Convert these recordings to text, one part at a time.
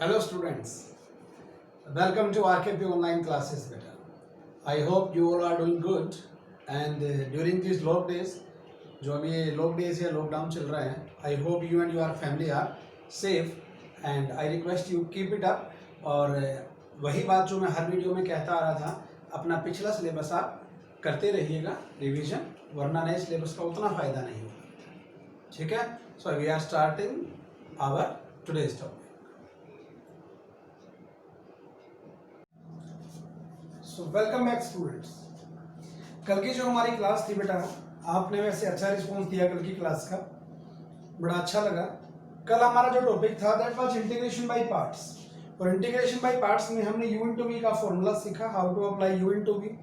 Hello students, welcome to RKP online classes beta. I hope you all are doing good and during these log days, जो अभी ये log days या lockdown चल रहा है, I hope you and your family are safe and I request you keep it up. और वही बात जो मैं हर वीडियो में कहता आ रहा था, अपना पिछला सिलेबस आप करते रहिएगा रिवीजन, वरना नए सिलेबस का उतना फ़ायदा नहीं होगा. ठीक है. So we are starting our today's topic. So welcome back students. कल की जो हमारी क्लास थी बेटा, आपने वैसे अच्छा रिस्पॉन्स दिया कल की क्लास का, बड़ा अच्छा लगा. कल हमारा जो टॉपिक था that was integration by parts. और इंटीग्रेशन बाय पार्ट्स में हमने u इंटू वी का फॉर्मूला सीखा, how to apply u into we.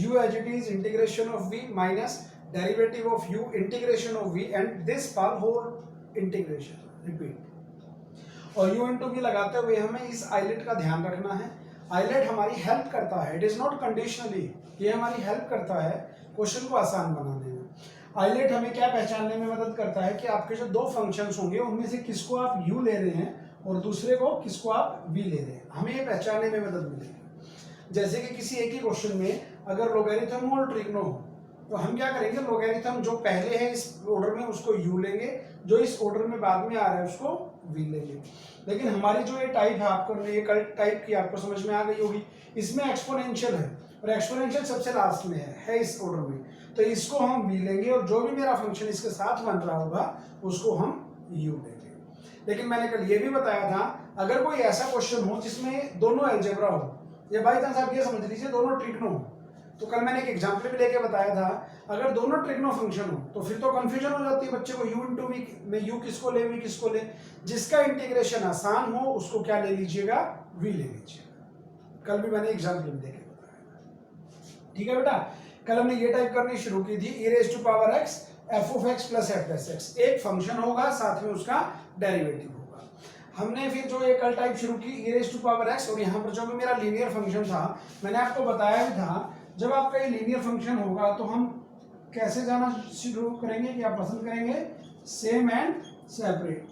u as it is integration of v minus derivative of u integration of v and this part whole integration repeat. और u into v लगाते हुए हमें इस islet का ध्यान रखना है. आइलेट हमारी हेल्प करता है, इट इज नॉट कंडीशनली, ये हमारी हेल्प करता है क्वेश्चन को आसान बनाने में. आइलेट हमें क्या पहचानने में मदद करता है कि आपके जो दो फंक्शंस होंगे उनमें से किसको आप u ले रहे हैं और दूसरे को किसको आप v ले रहे हैं, हमें ये पहचानने में मदद मिलेगी. जैसे कि किसी एक ही क्वेश्चन में अगर लोगैरिथम और ट्रिग्नो हो तो हम क्या करेंगे, लोगैरिथम जो पहले है इस ऑर्डर में उसको u लेंगे, जो इस ऑर्डर में बाद में आ रहा है उसको v लेंगे. लेकिन हमारी जो ये टाइप है, आपको ये टाइप की आपको समझ में आ गई होगी, इसमें एक्सपोनेंशियल है और एक्सपोनेंशियल सबसे लास्ट में है इस ऑर्डर में, तो इसको हम v लेंगे और जो भी मेरा फंक्शन इसके साथ बन रहा होगा उसको हम u लेंगे. लेकिन मैंने कल ये भी बताया था, अगर कोई ऐसा क्वेश्चन हो जिसमें दोनों अलजेब्रा हो, या बाई चांस आप ये समझ लीजिए दोनों ट्रिग्नो हो, तो कल मैंने एक एग्जाम्पल भी लेके बताया था, अगर दोनों ट्रिग्नो फंक्शन हो तो फिर तो कंफ्यूजन हो जाती है बच्चे को, u इंटू वी में u किसको ले v किसको ले. जिसका इंटीग्रेशन आसान हो उसको क्या ले लीजिएगा, v ले लीजिएगा. कल भी मैंने एग्जाम्पल भी लेके बताया. ठीक है बेटा. कल हमने ये टाइप करनी शुरू की थी, e raise to power x f of x plus f plus x. एक फंक्शन होगा साथ में उसका डेरिवेटिव होगा. हमने फिर जो ये कल टाइप शुरू की e raise to power x, और यहाँ पर जो भी मेरा लीनियर फंक्शन था मैंने आपको बताया भी था, जब आपका ये लीनियर फंक्शन होगा तो हम कैसे जाना शुरू करेंगे, क्या पसंद करेंगे, सेम एंड सेपरेट.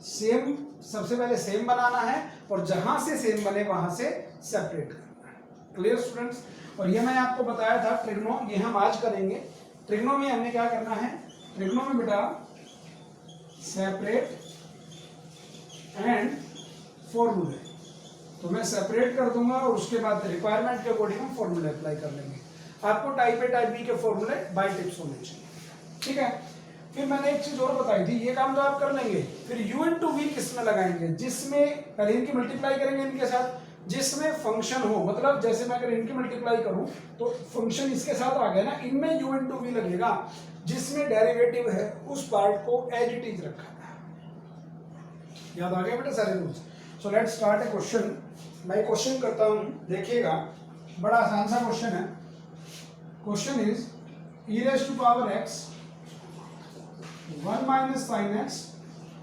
सेम सबसे पहले सेम बनाना है और जहां से सेम बने वहां से सेपरेट करना है. Clear students. और ये मैंने आपको बताया था ट्रिग्नो, ये हम आज करेंगे. ट्रिग्नो में हमने क्या करना है, ट्रिग्नो में बेटा सेपरेट एंड फॉर्मूले, तो मैं सेपरेट कर दूंगा और उसके बाद रिक्वायरमेंट के अकॉर्डिंग हम फॉर्मूले अप्लाई कर लेंगे. आपको टाइप ए टाइप बी के फॉर्मूले बाय टिप्स होने चाहिए. ठीक है. फिर मैंने एक चीज और बताई थी, ये काम तो आप कर लेंगे. फिर u इंटू वी किस में लगाएंगे, जिसमें पहले इनकी मल्टीप्लाई करेंगे इनके साथ, जिसमें फंक्शन हो, मतलब जैसे मैं अगर इनकी मल्टीप्लाई करूं तो फंक्शन इसके साथ आ गया ना, इनमें u इंटू वी लगेगा. जिसमें डेरिवेटिव है उस पार्ट को एज इट इज रखा है. याद आ गया बेटा सारे rules. So let's start a question. मैं क्वेश्चन करता हूं, देखिएगा, बड़ा आसान सा क्वेश्चन है. Question is e raise to power x 1 minus sine x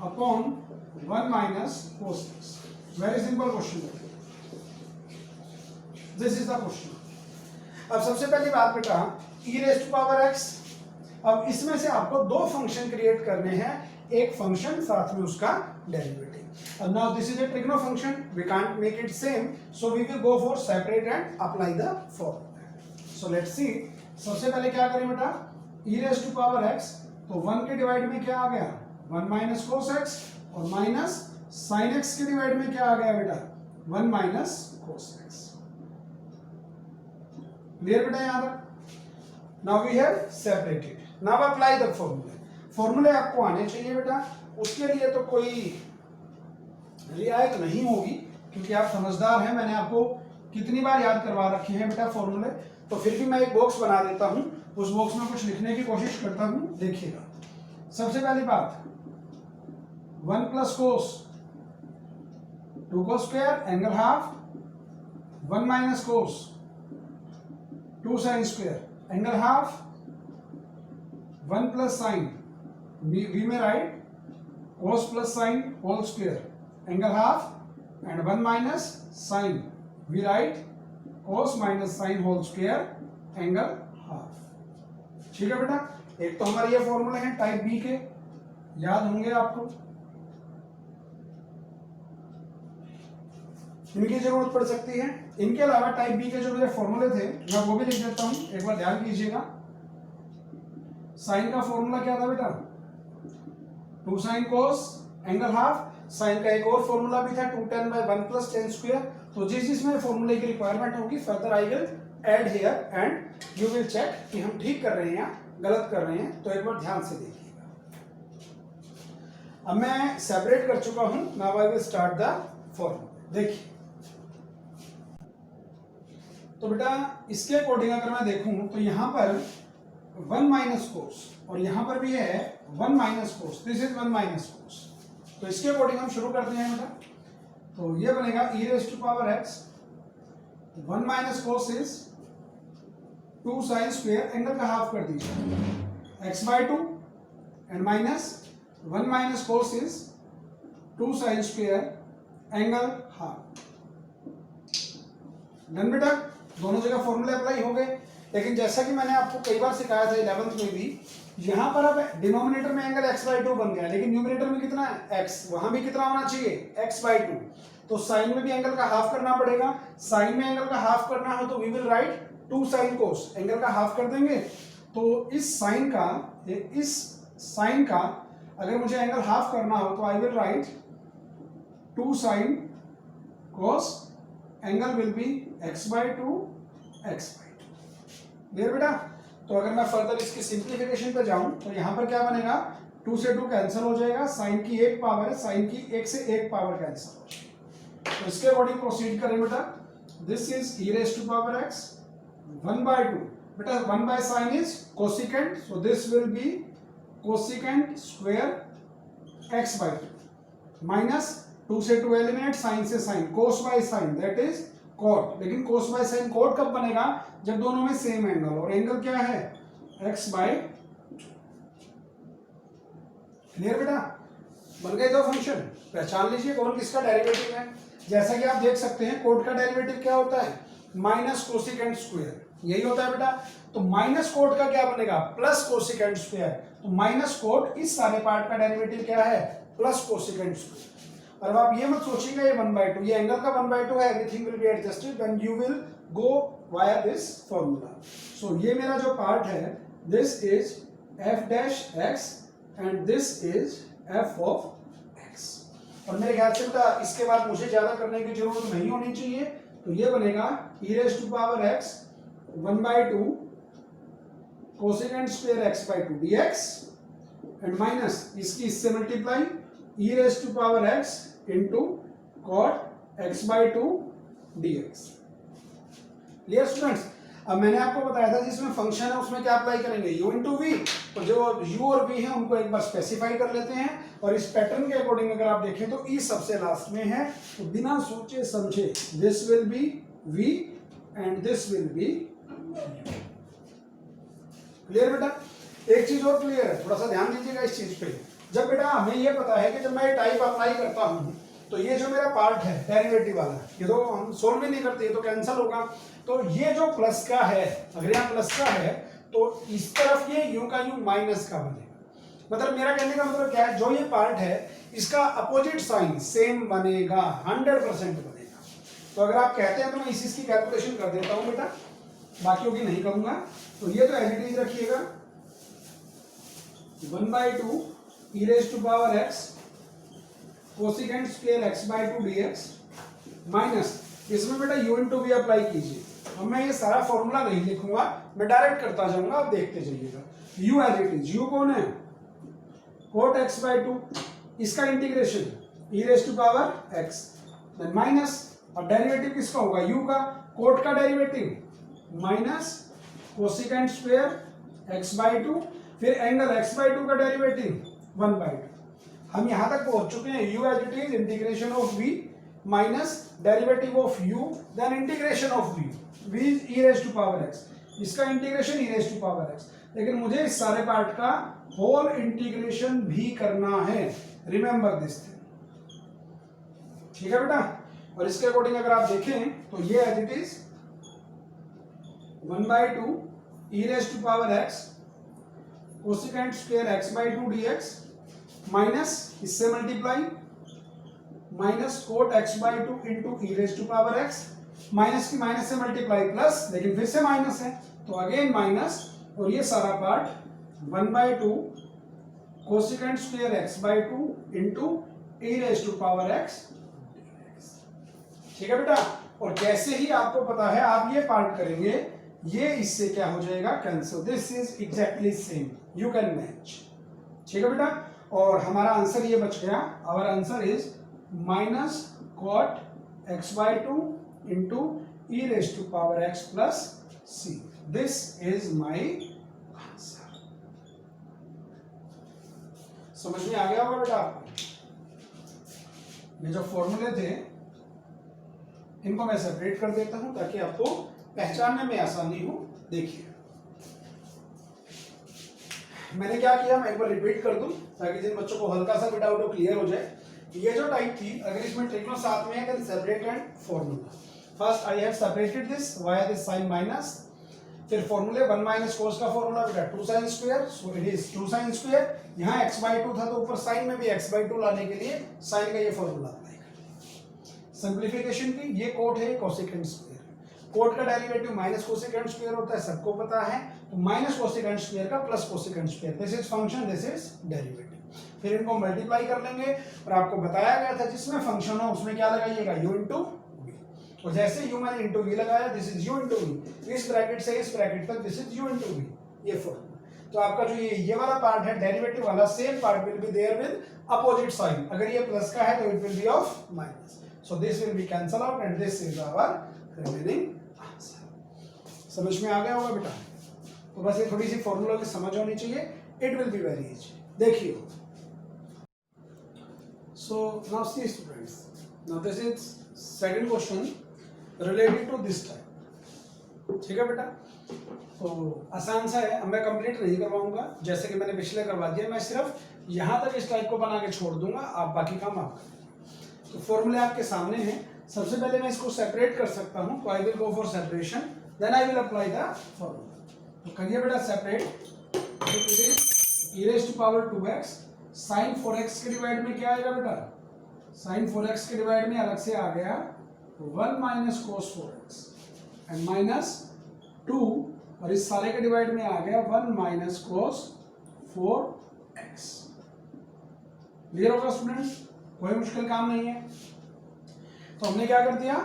upon 1 minus cos x. Very simple question है. This is the question. अब सबसे पहली बात बेटा, e raise to power x, अब इसमें से आपको दो फंक्शन क्रिएट करने हैं, एक फंक्शन साथ में उसका derivative. And now this is a trigono function, we can't make it same, so we will go for separate and apply the formula. So let's see. सबसे पहले क्या करें बेटा, e raise to power x, तो 1 के divide में क्या आ गया, 1 माइनस कोस x, और माइनस साइन x के डिवाइड में क्या आ गया बेटा, 1 माइनस कोस x. क्लियर बेटा यहाँ तक. Now we have separated. Now apply the फॉर्मूले. फॉर्मूले आपको आने चाहिए बेटा, उसके लिए तो कोई रियायत नहीं होगी क्योंकि आप समझदार हैं. मैंने आपको कितनी बार याद करवा रखे हैं बेटा फॉर्मूले, तो फिर भी मैं एक बॉक्स बना देता हूं, उस बॉक्स में कुछ लिखने की कोशिश करता हूं. देखिएगा, सबसे पहली बात, 1 plus cos 2 cos square angle half, 1 minus cos 2 sine square angle half, 1 plus sine V में right cos plus sine whole square angle half, and 1 minus sine V right cos minus sine whole square angle half. ठीक है बेटा. एक तो हमारे ये फॉर्मूले हैं टाइप बी के, याद होंगे आपको. इनकी जरूरत पड़ सकती है। इनके अलावा टाइप बी के जो मेरे फॉर्मूले थे मैं वो भी लिख देता हूं, एक बार ध्यान कीजिएगा। साइन का फॉर्मूला क्या था बेटा, 2 sin cos angle half. Sine का एक और फॉर्मूला भी था 2 tan by 1 plus tan square। तो जिस जिसमें फॉर्मूले की रिक्वायरमेंट होगी further I will add here and you will check कि हम ठीक कर रहे हैं या गलत कर रहे हैं। तो एक बार ध्यान से देखिएगा। अब मैं सेपरेट कर चुका हूं, now I will start the formula. देखिए तो बेटा इसके अकॉर्डिंग अगर मैं देखूं तो यहां पर 1 माइनस कोस और यहां पर भी है 1 minus cos, this is 1 minus कोस। तो इसके अकॉर्डिंग हम शुरू करते हैं बेटा। तो ये बनेगा e raise to power x, 1 minus cos is 2 sine square, angle का हाफ कर दीजिए x by 2 and minus 1 minus cos is 2 sine square angle half. Done बेटा, दोनों जगह फॉर्मूले अप्लाई हो गए। लेकिन जैसा कि मैंने आपको कई बार सिखाया था 11th में भी, यहां पर अब डिनोमिनेटर में एंगल x बाय 2 बन गया, लेकिन न्यूमरेटर में कितना है x, वहां भी कितना होना चाहिए x बाय 2। तो साइन में भी एंगल का हाफ करना पड़ेगा। साइन में एंगल का हाफ करना हो तो we will write 2 sin cos, angle का हाफ कर देंगे। तो इस साइन का अगर मुझे एंगल हाफ करना हो तो I will write 2 sin cos, angle will be x by 2 x by 2। Clear बेटा। तो अगर मैं फर्दर इसकी सिंप्लीफिकेशन पे जाऊं तो यहां पर क्या बनेगा, 2 से 2 कैंसिल हो जाएगा, साइन की 1 पावर है, साइन की 1 से 1 पावर कैंसिल हो जाएगी। तो इसके अकॉर्डिंग प्रोसीड करें बेटा। This is e raise to power x 1 by 2, बेटा 1 by sine is cosecant, so this will be cosecant square x by 2 minus 2 से 2 एलिमिनेट, साइन से sine, cos by sine that is cot. लेकिन cos by sign cot कब बनेगा, जब दोनों में same angle, और एंगल क्या है x बाय। क्लियर बेटा, बन गए दो फंक्शन। पहचान लीजिए कौन किसका डेरिवेटिव है। जैसा कि आप देख सकते हैं कोट का डेरिवेटिव क्या होता है, माइनस कोसिकेंट स्क्वायर, यही होता है बेटा। तो माइनस कोट का क्या बनेगा, प्लस कोसिकेंट स्क्वायर। तो माइनस कोट इस सारे पार्ट का डेरिवेटिव क्या है, प्लस कोसिकेंट स्क्वायर। और अब आप ये मत सोचिएगा ये 1 बाय 2, ये एंगल का 1 बाय 2 है, everything will be adjusted when you will go via this formula. So ये मेरा जो पार्ट है, this is f dash x and this is f of x। और मेरे ख्याल से बेटा इसके बाद मुझे ज्यादा करने की जरूरत नहीं होनी चाहिए। तो ये बनेगा e raise to power x 1 by 2 cosecant square x by 2 dx and minus इसकी इससे multiply e raise to power x into cot x by 2 dx। Clear students. अब मैंने आपको बताया था जिसमें फंक्शन है उसमें क्या अप्लाई करेंगे, u इंटू वी। तो जो u और v है उनको एक बार स्पेसिफाई कर लेते हैं। और इस पैटर्न के अकॉर्डिंग अगर आप देखें तो e सबसे लास्ट में है, तो बिना सोचे समझे this will B v and this will B u। Clear बेटा। एक चीज और क्लियर है, थोड़ा सा ध्यान दीजिएगा इस चीज पे। जब बेटा हमें ये पता है कि जब मैं टाइप अप्लाई करता हूं तो ये जो मेरा पार्ट है डेरिवेटिव वाला, ये तो हम सोल्व भी नहीं करते, ये तो कैंसिल होगा। तो ये जो प्लस का है, अगर यहाँ प्लस का है तो इस तरफ ये u का u माइनस का बनेगा। मतलब मेरा कहने का मतलब क्या है, जो ये पार्ट है इसका अपोजिट साइन सेम बनेगा, 100% बनेगा। तो अगर आप कहते हैं तो मैं इसी की कैलकुलेशन कर देता हूं बेटा, बाकियों की नहीं करूंगा। तो ये तो एज इट इज रखिएगा 1 by 2 e raise to power x cosecant square x by 2 dx minus इसमें बेटा u इंटू वी अप्लाई कीजिए। अब मैं ये सारा फॉर्मूला नहीं लिखूंगा, मैं डायरेक्ट करता जाऊंगा, आप देखते जाइएगा। u as it is, u कौन है, कोट x बाय 2, इसका integration e raise to power x then minus, अब डेरिवेटिव किसका होगा, u का, कोट का derivative minus cosecant square x by 2, फिर एंगल x बाय 2 का डेरिवेटिव 1 बाय 2। हम यहां तक पहुंच चुके हैं, u as it is integration of v minus derivative of u then integration of v, v is e raise to power x, इसका integration e raise to power x। लेकिन मुझे इस सारे पार्ट का होल इंटीग्रेशन भी करना है, remember this thing. ठीक है बेटा। और इसके अकॉर्डिंग अगर आप देखें तो ये as it is 1 by 2 e raise to power x cosecant square x by 2 dx minus इससे multiply minus cot X by two into E raise to power X, minus की माइनस से मल्टीप्लाई प्लस, लेकिन फिर से minus है तो again minus, और ये सारा part 1/2 cosecant square x by two into E raise to power x. ठीक है बेटा, और जैसे ही आपको पता है आप ये पार्ट करेंगे, ये इससे क्या हो जाएगा, cancel, this is exactly same, you can match. ठीक है बेटा, और हमारा आंसर ये बच गया, our answer is minus cot x by two into E raise to power x plus c, this is my answer. समझ में आ गया होगा बेटा आपको? ये जो फॉर्मूले थे इनको मैं सेपरेट कर देता हूं ताकि आपको पहचानने में आसानी हो। देखिए मैंने क्या किया, मैं एक बार रिपीट कर दूं ताकि जिन बच्चों को हल्का सा भी डाउट हो क्लियर हो जाए। ये जो टाइप थी, अगर इसमें ट्रिग्नो साथ में है then separate and formula. First I have separated this via this sine minus, फिर फॉर्मूले 1 माइनस कोस का फॉर्मूला बेटा 2 sin square, so it is 2 sin square. यहां x/2 था तो ऊपर साइन में भी x/2 लाने के लिए साइन का ये फॉर्मूला अप्लाई कर। सिंपलीफिकेशन की, ये कोट है कोसेकेंट स्क्वायर, कोट का डेरिवेटिव माइनस कोसेकेंट स्क्वायर होता है, सबको पता है, तो माइनस कोसेकेंट स्क्वायर का plus cosecant square, this is function, this is derivative. फिर इनको मल्टीप्लाई कर लेंगे, और आपको बताया गया था जिसमें फंक्शन हो उसमें क्या लगाइएगा, u इंटू वी, और जैसे u मैंने इंटू वी लगाया, this is u into v, इस ब्रैकेट से इस ब्रैकेट तक this is u into we, ये फॉर्मूला। तो आपका जो ये वाला पार्ट है डेरिवेटिव वाला, same part will be there with opposite sign, अगर ये प्लस का है तो it will be of minus, so this will be cancel out and this is our remaining answer. समझ में आ गया होगा बेटा? तो बस ये थोड़ी सी फॉर्मूला की समझ होनी चाहिए, it will be very easy. देखिए, so now see students, now this is second question related to this type। ठीक है बेटा, तो आसान सा है, अब मैं कंप्लीट नहीं करवाऊंगा जैसे कि मैंने पिछले करवा दिया, मैं सिर्फ यहां तक इस टाइप को बना के छोड़ दूंगा, आप बाकी काम आप करेंगे। तो फॉर्मूले आपके सामने हैं, सबसे पहले मैं इसको सेपरेट कर सकता हूं, तो I will go for separation, then I will apply the formula. तो करिए बेटा separate, e raised to power 2x, sine 4x के डिवाइड में क्या आएगा बेटा, साइन 4x के डिवाइड में अलग से आ गया 1 minus cos 4x and minus 2, और इस सारे के डिवाइड में आ गया 1 माइनस कोस 4x। क्लियर होगा स्टूडेंट्स? कोई मुश्किल काम नहीं है। तो हमने क्या कर दिया,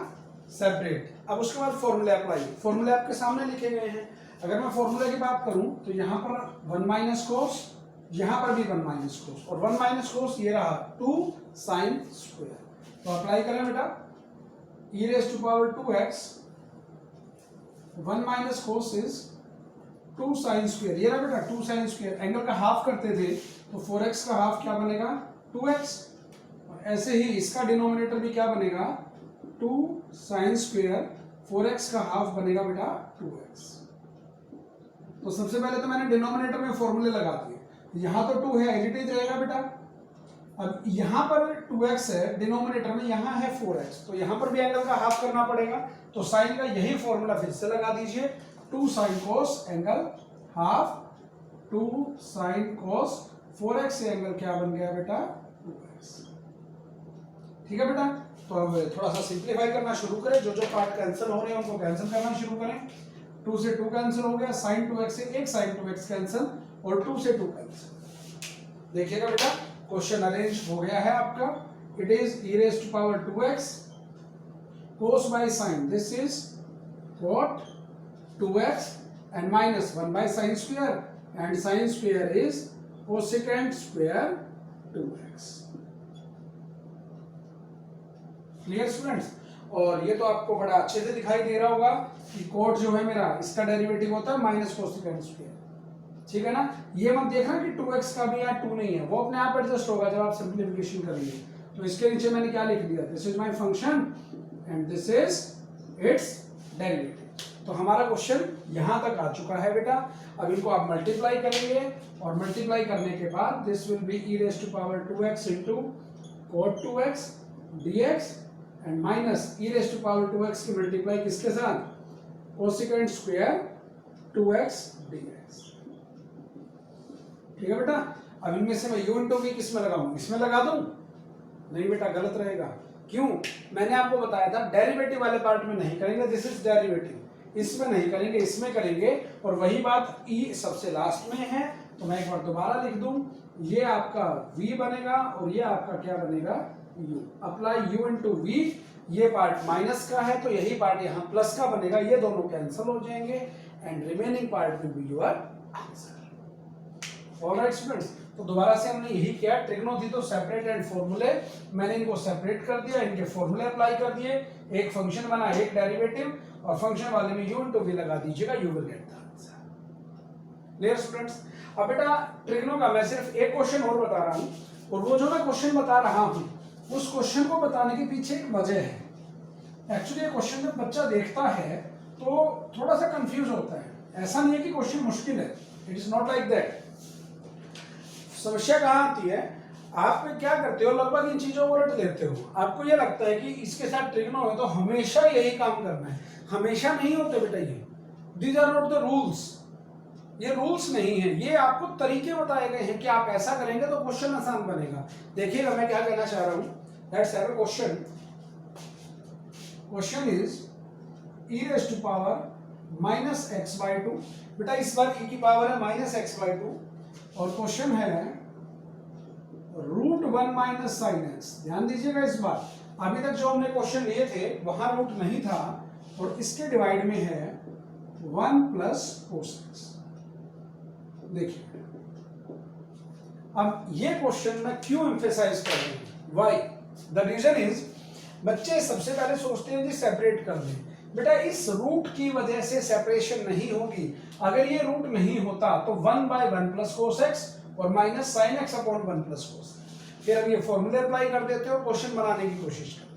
सेपरेट। अब उसके बाद फॉर्मूले अप्लाई, फॉर्मूले आपके सामने लिखे गए हैं। अगर मैं फॉर्मूले की बात करूं तो यहां पर 1 माइनस कोस, यहां पर भी 1 माइनस कोस, और 1 माइनस कोस ये रहा 2 साइन स्क्वायर। तो अप्लाई करें बेटा, e raise to power 2x, 1 minus cos is 2 sine square, ये रहा बेटा 2 साइन स्क्वायर। एंगल का हाफ करते थे तो 4x का हाफ क्या बनेगा, 2x, और ऐसे ही इसका डिनोमिनेटर भी क्या बनेगा, 2 साइन स्क्वायर, 4x का हाफ बनेगा बेटा 2x। तो सबसे पहले तो मैंने डिनोमिनेटर में फॉर्मूले लगा दिए, यहां तो 2 है, एज इट इज रहेगा बेटा। अब यहां पर 2x है डिनोमिनेटर में, यहां है 4x, तो यहां पर भी एंगल का हाफ करना पड़ेगा, तो साइन का यही फॉर्मूला फिर से लगा दीजिए, 2 sine cos angle half, 2 sine cos 4x से एंगल क्या बन गया बेटा, 2x। ठीक है बेटा, तो अब थोड़ा सा सिंप्लीफाई करना शुरू करें, जो जो पार्ट कैंसिल हो रहे हैं उनको कैंसिल करना शुरू करें। 2 से 2 कैंसिल हो गया, साइन 2x से एक साइन 2x कैंसिल, और 2 से 2 कैंसिल। देखिएगा बेटा, क्वेश्चन अरेंज हो गया है आपका। It is e raised to power 2x cos by sin, this is what 2x and minus 1 by sin square, and sin square is cosecant square 2x। Clear students? और ये तो आपको बड़ा अच्छे से दिखाई दे रहा होगा कि कोट जो है मेरा, इसका डेरिवेटिव होता है माइनस कोसेकेंट स्क्वायर। ठीक है ना, ये मत देखना कि 2x का भी यहाँ 2 नहीं है, वो अपने आप एडजस्ट होगा जब आप सिंप्लीफिकेशन करेंगे। तो इसके नीचे मैंने क्या लिख दिया, this is my function and this is it's derivative. तो हमारा क्वेश्चन यहाँ तक आ चुका है बेटा। अब इनको आप मल्टीप्लाई करेंगे, और मल्टीप्लाई करने के बाद this will B e raised to power 2x into cot 2x dx and minus e raised to power 2x की मल्टीप्लाई किसके साथ, कोसेकेंट स्क्वायर 2x dx। ठीक है बेटा, अब इनमें से मैं u इंटू वी किस में लगाऊं, इसमें लगा दूं, नहीं बेटा गलत रहेगा। क्यों? मैंने आपको बताया था डेरिवेटिव वाले पार्ट में नहीं करेंगे, दिस इज डेरिवेटिव, इसमें नहीं करेंगे, इसमें करेंगे। और वही बात ई सबसे लास्ट में है, तो मैं एक बार दोबारा लिख दूं, ये आपका v बनेगा और ये आपका क्या बनेगा u। Apply u into we, ये पार्ट माइनस का है तो यही पार्ट यहाँ प्लस का बनेगा, ये दोनों कैंसिल हो जाएंगे and remaining part will be your answer. Alright students, तो दोबारा से हमने यही किया, ट्रिग्नो थी तो सेपरेट एंड फॉर्मूले, मैंने इनको सेपरेट कर दिया, इनके फॉर्मूले अप्लाई कर दिए, एक फंक्शन बना एक डेरिवेटिव, और फंक्शन वाले में u इंटू वी लगा दीजिएगा, you will get the answer. Clear students? अब बेटा ट्रिग्नो का मैं सिर्फ एक क्वेश्चन और बता रहा हूं, और वो जो मैं क्वेश्चन बता रहा हूं उस क्वेश्चन को बताने के पीछे एक वजह है। एक्चुअली ये क्वेश्चन जब बच्चा देखता है तो थोड़ा सा कंफ्यूज होता है। ऐसा नहीं है कि क्वेश्चन मुश्किल है, it is not like that. समस्या कहाँ आती है, आप क्या करते हो, लगभग इन चीजों को रट लेते हो। आपको ये लगता है कि इसके साथ ट्रिग्नो है तो हमेशा यही काम करना है। हमेशा नहीं होते बेटा, ये these are not the rules, ये रूल्स नहीं है, ये आपको तरीके बताए गए हैं कि आप ऐसा करेंगे तो क्वेश्चन आसान बनेगा। देखिएगा मैं क्या कहना चाह रहा हूं, let's have a question. Question is e raise to power minus X by two. बेटा इस बार e की पावर है माइनस एक्स बाई टू, और क्वेश्चन है root one minus sine X. ध्यान दीजिएगा इस बार, अभी तक जो हमने क्वेश्चन लिए थे वहां रूट नहीं था, और इसके डिवाइड में है वन प्लस कोस एक्स। देखिए अब ये क्वेश्चन में क्यों एम्फेसाइज कर रहे हैं, व्हाई, द रीजन इज, बच्चे सबसे पहले सोचते हैं जी सेपरेट कर दें। बेटा इस रूट की वजह से सेपरेशन नहीं होगी। अगर ये रूट नहीं होता तो one by one plus cos X और minus sine X upon one plus cos. फिर अब ये फॉर्मूले अप्लाई कर देते हो, क्वेश्चन बनाने की कोशिश करते हो,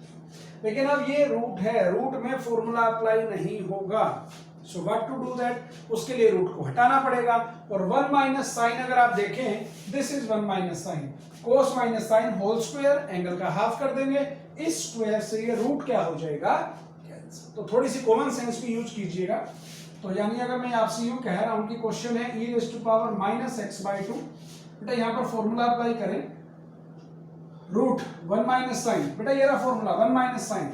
लेकिन अब ये रूट है, रूट में फॉर्मूला अप्लाई नहीं होगा। So what to do that, उसके लिए रूट को हटाना पड़ेगा। और वन माइनस साइन अगर आप देखें, this is one minus sine, cos minus sine whole square, angle का हाफ कर देंगे, इस स्क्वायर से ये रूट क्या हो जाएगा, कैंसिल। तो थोड़ी सी कॉमन सेंस भी यूज कीजिएगा। तो यानी अगर मैं आपसे यूं कह रहा हूं कि क्वेश्चन है e raise to power minus X by two, बेटा यहां पर फॉर्मूला अप्लाई करें, रूट वन माइनस साइन, बेटा ये रहा फॉर्मूला वन माइनस साइन।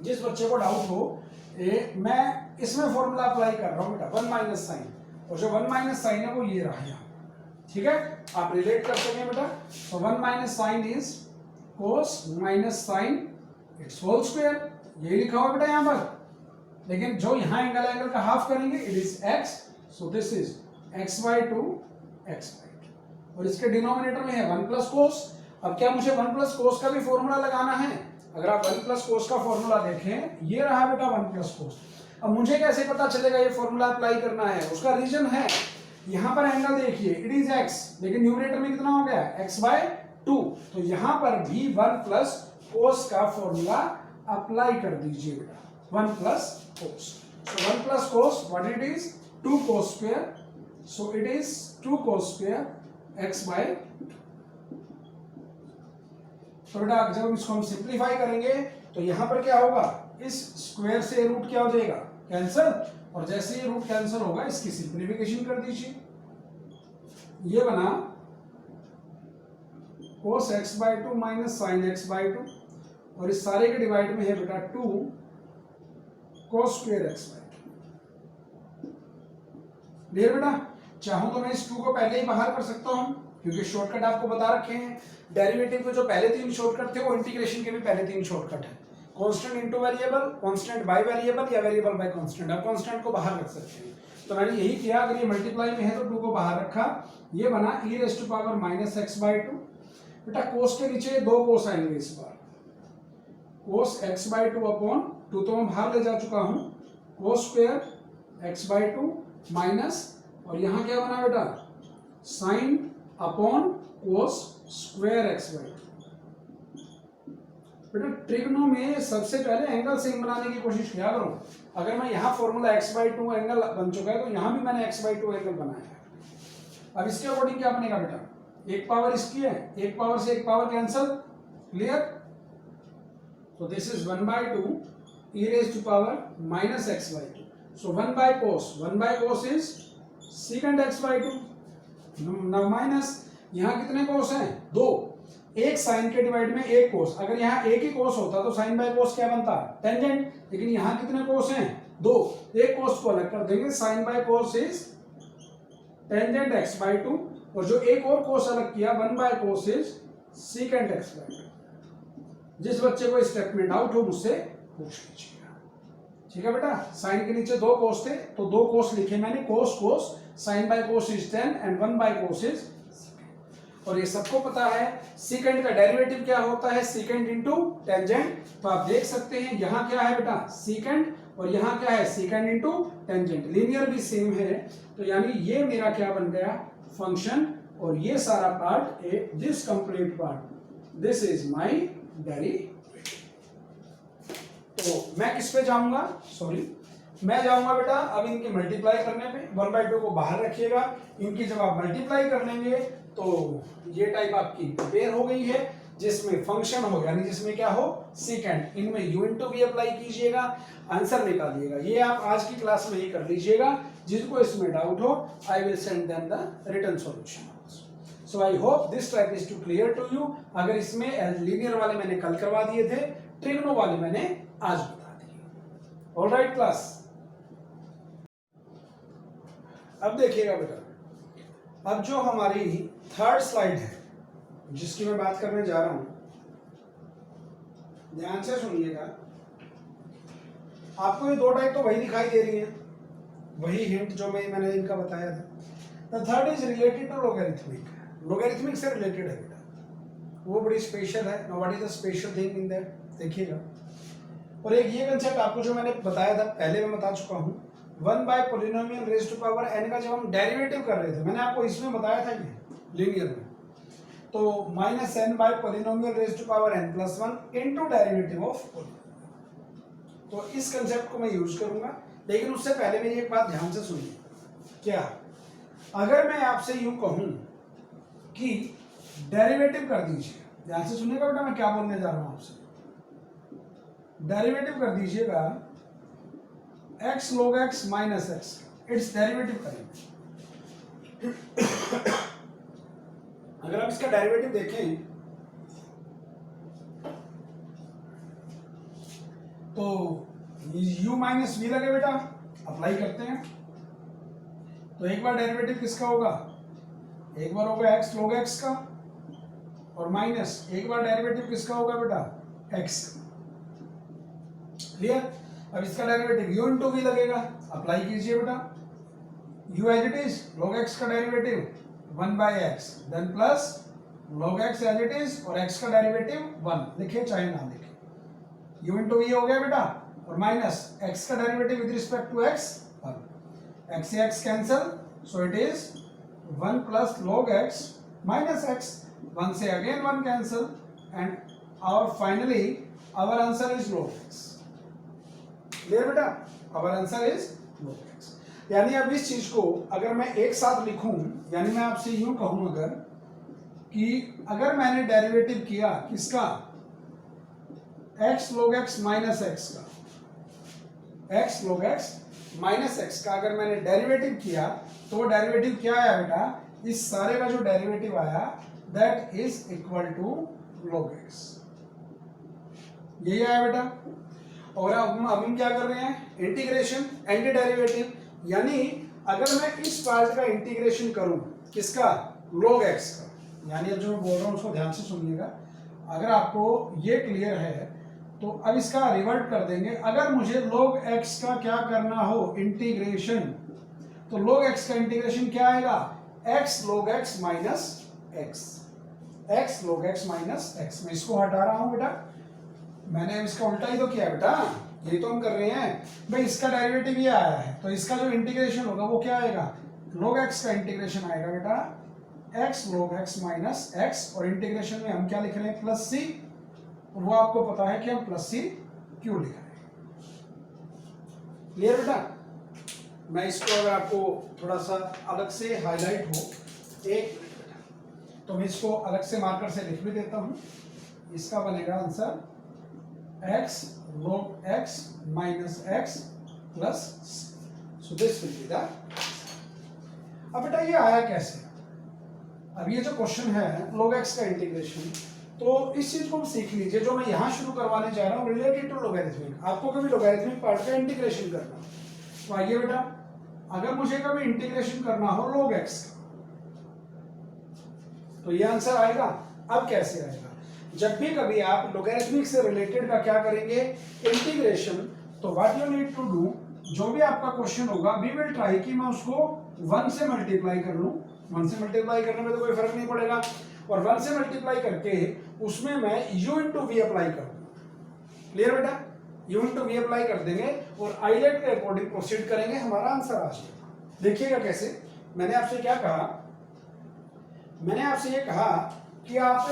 जिस बच्चे को डाउट हो, मैं इसमें फॉर्मूला अप्लाई कर रहा हूं बेटा, वन माइनस साइन, और जो वन माइनस साइन है वो ये रहा यहाँ, ठीक है, आप रिलेट कर सकें बेटा। तो one minus sine is cos minus sine it's whole square, यही लिखा हुआ बेटा यहाँ पर, लेकिन जो यहाँ एंगल का हाफ करेंगे it is x, so this is x by to x by two, और इसके डिनोमिनेटर में है वन प्लस कोस। अब क्या मुझे वन प्लस कोस का भी फॉर्मूला लगाना है? अगर आप वन प्लस कोस का फॉर्मूला देखें, ये रहा बेटा वन प्लस कोस। अब मुझे कैसे पता चलेगा ये फॉर्मूला अप्लाई करना है? उसका रीजन है, यहाँ पर एंगल देखिए इट इज x, लेकिन न्यूमरेटर में कितना हो गया x बाय टू, तो यहाँ पर भी वन प्लस कोस का फॉर्मूला अप्लाई कर दीजिए बेटा, one plus cos. So 1 plus cos, what it is? 2 cos square. So it is 2 cos square x by 2. तो बेटा जब हम इसको सिंप्लीफाई करेंगे तो यहां पर क्या होगा, इस स्क्वायर से रूट क्या हो जाएगा, कैंसिल, और जैसे ये रूट कैंसिल होगा इसकी सिंप्लीफिकेशन कर दीजिए, ये बना cos x by 2 minus sin x by 2, और इस सारे के डिवाइड में है बेटा 2 cos square x by 2। Clear बेटा? चाहूं तो मैं इस 2 को पहले ही बाहर कर सकता हूं, क्योंकि शॉर्टकट आपको बता रखे हैं। डेरिवेटिव के जो पहले 3 शॉर्टकट थे वो इंटीग्रेशन के भी पहले 3 शॉर्टकट है, constant into variable, constant by variable, या वेरिएबल बाय कांस्टेंट। आप कांस्टेंट को बाहर रख सकते हैं, तो मैंने यही किया। अगर ये मल्टीप्लाई में है तो 2 को बाहर रखा, ये बना e raise to power minus X by two. बेटा कोस के नीचे 2 कोस आएंगे, इस बार cos x by two upon 2 तो मैं बाहर ले जा चुका हूं, cos square x by two minus, और यहां क्या बना बेटा, sine upon cos square x by two. बेटा ट्रिग्नो में सबसे पहले एंगल सेम बनाने की कोशिश किया करो। अगर मैं यहां formula x by to angle बन चुका है तो यहां भी मैंने x बाई टू एंगल बनाया है। अब इसके अकॉर्डिंग क्या बनेगा बेटा, एक पावर इसकी है, एक पावर से एक power cancel, clear. So this is 1 by 2 e raised to power minus x by 2. So 1 by cos is secant x by 2. Now minus, यहाँ कितने cos हैं? 2, एक साइन के डिवाइड में एक कोस, अगर यहाँ एक ही कोस होता तो साइन बाय कोस क्या बनता, टेंजेंट, लेकिन यहाँ कितने कोस हैं, दो, एक कोस को अलग कर देंगे, sine by cos is tangent x by 2, और जो एक और कोस अलग किया 1 by cos is secant x by 2। जिस बच्चे को स्टेप में डाउट हो मुझसे पूछ लीजिएगा, ठीक है बेटा। साइन के नीचे दो कोस थे तो दो कोस लिखे मैंने, cos cos, sine by cos is 10 and 1 by cos is, और ये सबको पता है सीकेंट का डेरिवेटिव क्या होता है, सीकेंट इनटू टेंजेंट। तो आप देख सकते हैं यहाँ क्या है बेटा, सीकेंट, और यहाँ क्या है, सीकेंट इनटू टेंजेंट, लीनियर भी सेम है, तो यानी ये मेरा क्या बन गया, फंक्शन, और ये सारा part A, this complete part, this is my derivative. तो मैं किस पे जाऊंगा, सॉरी मैं जाऊंगा बेटा अब इनकी मल्टीप्लाई करने पे, 1/2 को बाहर रखिएगा, इनकी जब आप मल्टीप्लाई कर लेंगे तो ये टाइप आपकी प्रिपेयर हो गई है, जिसमें फंक्शन हो, यानी जिसमें क्या हो, सीकेंट, इनमें u इंटू भी अप्लाई कीजिएगा, आंसर निकालिएगा। ये आप आज की क्लास में ही कर लीजिएगा, जिसको इसमें डाउट हो I will send them the written solution. So I hope this track is too clear to you. अगर इसमें लीनियर वाले मैंने कल करवा दिए थे, ट्रिग्नो वाले मैंने आज बता दिए। ऑलराइट क्लास, अब देखिएगा बेटा, अब जो हमारी थर्ड स्लाइड है जिसकी मैं बात करने जा रहा हूं, ध्यान से सुनिएगा। आपको ये दो टाइप तो वही दिखाई दे रही है, वही हिंट जो मैंने इनका बताया था। The third is related to logarithmic, logarithmic से रिलेटेड है बेटा, वो बड़ी स्पेशल है, know what is the special thing in that, देखिएगा। और एक ये कंसेप्ट आपको जो मैंने बताया था पहले, मैं बता चुका हूं, 1 by polynomial raise to power n का जब हम डेरिवेटिव कर रहे थे, मैंने आपको इसमें बताया था ये लीनियर में, तो -n by polynomial raise to power n plus 1 into derivative of polynomial. तो इस कंसेप्ट को मैं यूज करूंगा, लेकिन उससे पहले मेरी एक बात ध्यान से सुनिए। क्या, अगर मैं आपसे यूं कहूं कि डेरिवेटिव कर दीजिए, ध्यान से सुनिएगा बेटा मैं क्या बोलने जा रहा हूं आपसे, डेरिवेटिव कर दीजिएगा x log x minus x, it's derivative करेंगे। अगर आप इसका डेरिवेटिव देखें तो u माइनस वी लगे बेटा, अप्लाई करते हैं, तो एक बार डेरिवेटिव किसका होगा, एक बार होगा x log x का, और माइनस एक बार डेरिवेटिव किसका होगा बेटा, x का। क्लियर। अब इसका डेरिवेटिव u इंटू वी लगेगा, अप्लाई कीजिए बेटा, u as it is, log x का derivative 1 by x, then plus log x as it is, और x का डेरिवेटिव 1, लिखे चाहे ना लिखे, u इंटू वी हो गया बेटा, और माइनस x का derivative with respect to x 1, x से x cancel, so it is 1 plus log x minus x, 1 से अगेन 1 कैंसल, एंड और finally our answer is log x। Clear बेटा, our answer is log x। यानी अब इस चीज को अगर मैं एक साथ लिखूं, यानी मैं आपसे यूं कहूं अगर कि अगर मैंने डेरिवेटिव किया किसका, x log x minus x का, x log x minus x का अगर मैंने डेरिवेटिव किया, तो वो डेरिवेटिव क्या आया बेटा, इस सारे का जो डेरिवेटिव आया that is equal to log x, यही आया बेटा। और अब हम क्या कर रहे हैं, इंटीग्रेशन एंटी डेरिवेटिव, यानी अगर मैं इस पार्ट का इंटीग्रेशन करूं किसका, log x का, यानी अब जो मैं बोल रहा हूं उसको ध्यान से सुनिएगा, अगर आपको ये क्लियर है तो अब इसका रिवर्ट कर देंगे। अगर मुझे log x का क्या करना हो, इंटीग्रेशन, तो log x का इंटीग्रेशन क्या आएगा, x log x minus x, x log x minus x। मैं इसको हटा रहा हूं बेटा, मैंने इसका उल्टा ही तो किया बेटा, ये तो हम कर रहे हैं भाई, इसका डेरिवेटिव ये आया है, तो इसका जो इंटीग्रेशन होगा वो क्या आएगा, log x का इंटीग्रेशन आएगा बेटा x log x minus x, और इंटीग्रेशन में हम क्या लिख रहे हैं, प्लस c, और वो आपको पता है कि हम प्लस c क्यों लिख रहे हैं। क्लियर बेटा। मैं इसको अगर आपको थोड़ा सा अलग से हाईलाइट हो, एक मिनट बेटा, तो मैं इसको अलग से मार्कर से लिख भी देता हूं। इसका बनेगा answer x log x minus x plus c. So this will be the अब बेटा ये आया कैसे, अब ये जो क्वेश्चन है log x का इंटीग्रेशन, तो इस चीज को सीख लीजिए जो मैं यहाँ शुरू करवाने जा रहा हूँ रिलेटेड टू लोगैरिथमिक। आपको कभी लोगैरिथमिक पार्ट का इंटीग्रेशन करना, तो आइए बेटा, अगर मुझे कभी इंटीग्रेशन करना हो log x का, तो ये आंसर आएगा। अब कैसे आएगा? जब भी कभी आप लोगैरिथमिक से रिलेटेड का क्या करेंगे, इंटीग्रेशन, तो what you need to do, जो भी आपका क्वेश्चन होगा वी विल ट्राई कि मैं उसको 1 से मल्टीप्लाई कर लूं। 1 से मल्टीप्लाई करने में तो कोई फर्क नहीं पड़ेगा, और 1 से मल्टीप्लाई करके उसमें मैं u इंटू वी अप्लाई कर दूंगा। क्लियर बेटा? u इंटू वी अप्लाई कर देंगे और आइलेट के अकॉर्डिंग प्रोसीड करेंगे, हमारा आंसर आ जाएगा। देखिएगा कैसे। मैंने आपसे क्या कहा, मैंने आपसे ये कहा कि आप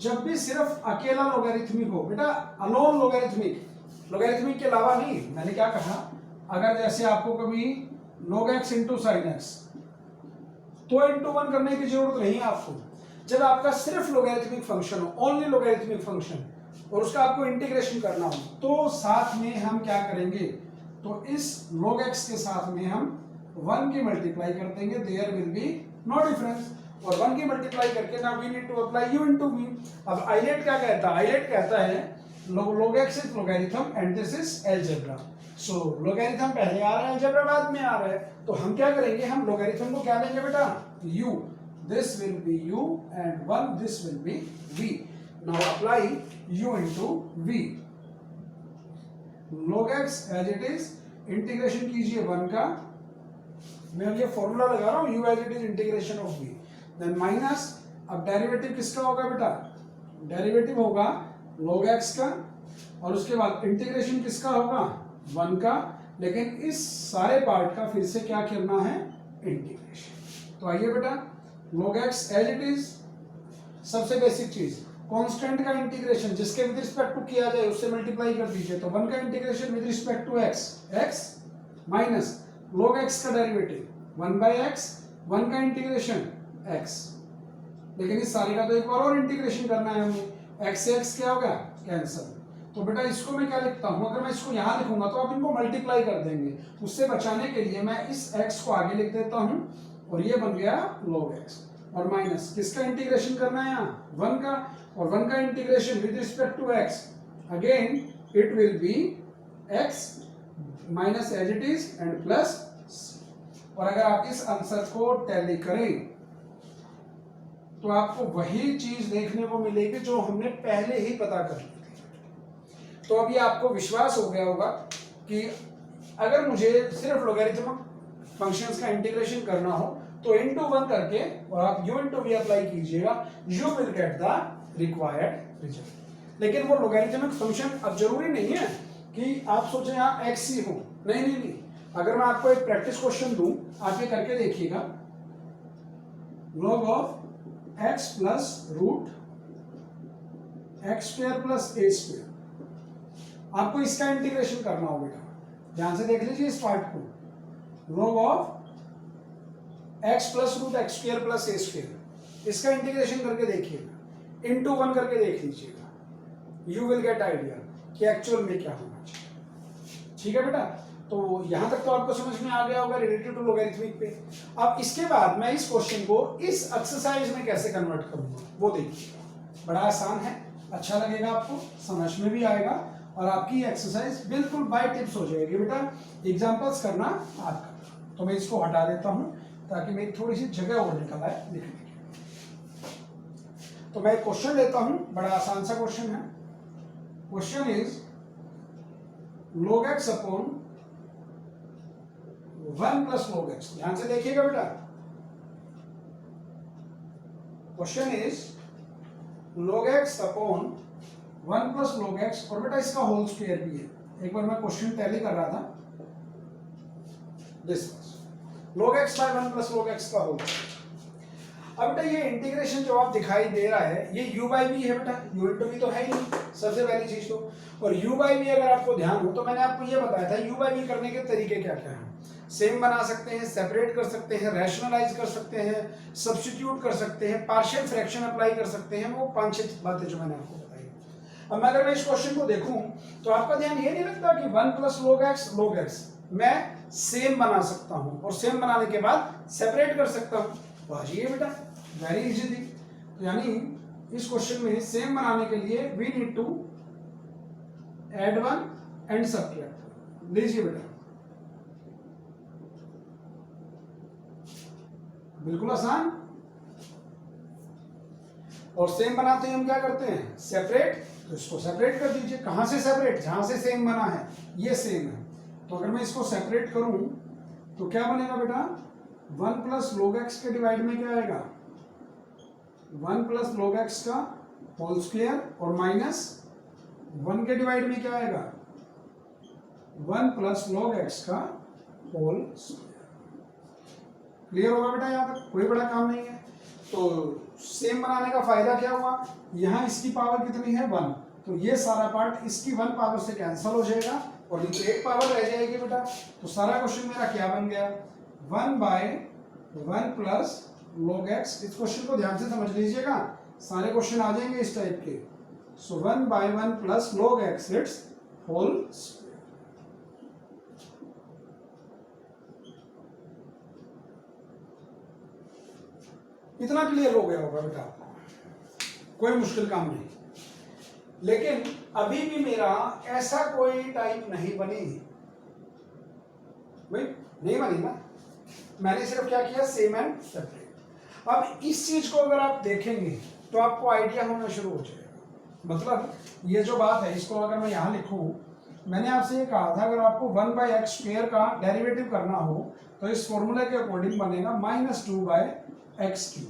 जब भी सिर्फ अकेला लोगैरिथमिक हो बेटा, अलोन लोगैरिथमिक के अलावा नहीं, मैंने क्या कहा, अगर जैसे आपको कभी log x into sine x, तो इंटू 1 करने की जरूरत नहीं है आपको। जब आपका सिर्फ लोगैरिथमिक फंक्शन हो, ओनली लोगैरिथमिक फंक्शन, और उसका आपको इंटीग्रेशन करना हो, तो साथ में हम क्या करेंगे, तो इस log x के साथ में हम 1 की मल्टीप्लाई कर देंगे, there will be no difference, और 1 की मल्टीप्लाई करके ना we need to apply u into V. अब आइलेट क्या कहता है, आइलेट कहता है log x is logarithm and this is algebra. So logarithm पहले आ रहा है, अलजेब्रा बाद में आ रहा है, तो हम क्या करेंगे, हम लोगैरिथम को क्या लेंगे बेटा, u, this will be u and 1 this will be v। now apply u into v, log x as it is, integration कीजिए 1 का, मैं ये फॉर्मूला लगा रहा हूं, u as it is integration of v, then minus, अब derivative किसका होगा बेटा, डेरिवेटिव होगा log x का, और उसके बाद इंटीग्रेशन किसका होगा, 1 का, लेकिन इस सारे पार्ट का फिर से क्या करना है, इंटीग्रेशन। तो आइए बेटा, log x as it is, सबसे बेसिक चीज कांस्टेंट का इंटीग्रेशन जिसके विद रिस्पेक्ट टू किया जाए उससे मल्टीप्लाई कर दीजिए, तो 1 का integration with respect to x, x minus log x का डेरिवेटिव 1/x, 1 का इंटीग्रेशन x, लेकिन इस सारे का तो एक और इंटीग्रेशन करना है हमें, x से x क्या होगा, कैंसिल। तो बेटा इसको मैं क्या लिखता हूं, अगर मैं इसको यहां लिखूंगा तो आप इनको मल्टीप्लाई कर देंगे, उससे बचाने के लिए मैं इस x को आगे लिख देता हूं, और ये बन गया log x, और माइनस किसका इंटीग्रेशन करना है यहाँ, 1 का, और 1 का integration with respect to x, again it will be x minus as it is and plus, और अगर आप इस आंसर को टैली करें तो आपको वही चीज देखने को मिलेगी जो हमने पहले ही पता कर ली थी। तो अभी आपको विश्वास हो गया होगा कि अगर मुझे सिर्फ लोगैरिथमिक फंक्शंस का इंटीग्रेशन करना हो तो इंटू 1 करके और आप u इंटू वी अप्लाई कीजिएगा, you will get the required result. लेकिन वो लोगैरिथमिक फंक्शन अब जरूरी नहीं है कि आप सोचें यहाँ x ही हो, नहीं। अगर मैं आपको एक प्रैक्टिस क्वेश्चन दूं, आप ये करके देखिएगा, log of x plus root x square plus a square, आपको इसका इंटीग्रेशन करना हो बेटा, ध्यान से देख लीजिए इस पार्ट को, log of x plus root x square plus a square, इसका इंटीग्रेशन करके देखिएगा, इंटू 1 करके देख लीजिएगा, यू विल गेट आइडिया कि एक्चुअल में क्या होना चाहिए। ठीक है बेटा, तो यहां तक तो आपको समझ में आ गया होगा रिलेटेड टू लोगैरिथमिक पे। अब इसके बाद मैं इस क्वेश्चन को इस एक्सरसाइज में कैसे कन्वर्ट करूंगा वो देखिएगा, बड़ा आसान है, अच्छा लगेगा आपको, समझ में भी आएगा, और आपकी एक्सरसाइज बिल्कुल बाय टिप्स हो जाएगी बेटा, एग्जांपल्स करना आपका। तो मैं इसको हटा देता हूं ताकि मेरी थोड़ी सी जगह और निकल आए लिखने की। तो मैं क्वेश्चन लेता हूं, बड़ा आसान सा क्वेश्चन है। Question is log x upon 1 plus log x, ध्यान से देखिएगा बेटा, question is log x upon 1 plus log x, और बेटा इसका होल स्क्वायर भी है। एक बार मैं क्वेश्चन टैली कर रहा था, this log x by 1 plus log x का होल। अब बेटा ये इंटीग्रेशन जो आप दिखाई दे रहा है ये u बाई v है बेटा, u इंटू v तो है ही नहीं सबसे पहली चीज तो, और u बाई v अगर आपको ध्यान हो तो मैंने आपको ये बताया था u बाई v करने के तरीके क्या क्या हैं। सेम बना सकते हैं, सेपरेट कर सकते हैं, रैशनलाइज कर सकते हैं, सब्स्टिट्यूट कर सकते हैं, पार्शियल फ्रैक्शन अप्लाई कर सकते हैं, वो 5-6 बातें जो मैंने आपको बताई। अब मैं अगर मैं इस क्वेश्चन को देखूं तो आपका ध्यान ये नहीं लगता कि 1 प्लस log x मैं सेम बना सकता हूं, और सेम बनाने के बाद सेपरेट कर सकता हूं। तो ये बेटा वेरी इजी थी, यानी इस क्वेश्चन में सेम बनाने के लिए we need to add one and subtract. लीजिए बेटा, बिल्कुल आसान। और सेम बनाते हैं हम क्या करते हैं, सेपरेट। तो इसको सेपरेट कर दीजिए। कहां से सेपरेट, जहां से सेम बना है, ये सेम है। तो अगर मैं इसको सेपरेट करूं तो क्या बनेगा बेटा, 1 प्लस log x के डिवाइड में क्या आएगा, 1 प्लस log x का होल स्क्वायर, और माइनस 1 के डिवाइड में क्या आएगा, 1 प्लस log x का होल स्क्वायर। क्लियर होगा बेटा, यहाँ तक कोई बड़ा काम नहीं है। तो सेम बनाने का फायदा क्या हुआ, यहाँ इसकी पावर कितनी है, 1, तो ये सारा पार्ट इसकी 1 पावर से कैंसिल हो जाएगा और नीचे 1 पावर रह जाएगी बेटा। तो सारा क्वेश्चन मेरा क्या बन गया, 1/1 प्लस log x। इस क्वेश्चन को ध्यान से समझ लीजिएगा, सारे क्वेश्चन आ जाएंगे इस टाइप के। So 1/1 plus log x it's whole square. इतना क्लियर हो गया होगा बेटा, कोई मुश्किल काम नहीं। लेकिन अभी भी मेरा ऐसा कोई टाइप नहीं बनी भाई, नहीं बनी ना। मैंने सिर्फ क्या किया, सेम एंड सेपरेट। अब इस चीज को अगर आप देखेंगे तो आपको आइडिया होना शुरू हो जाएगा। मतलब ये जो बात है, इसको अगर मैं यहां लिखूं, मैंने आपसे ये कहा था अगर आपको 1/x² का डेरिवेटिव करना हो तो इस फॉर्मूले के अकॉर्डिंग बनेगा -2/x³।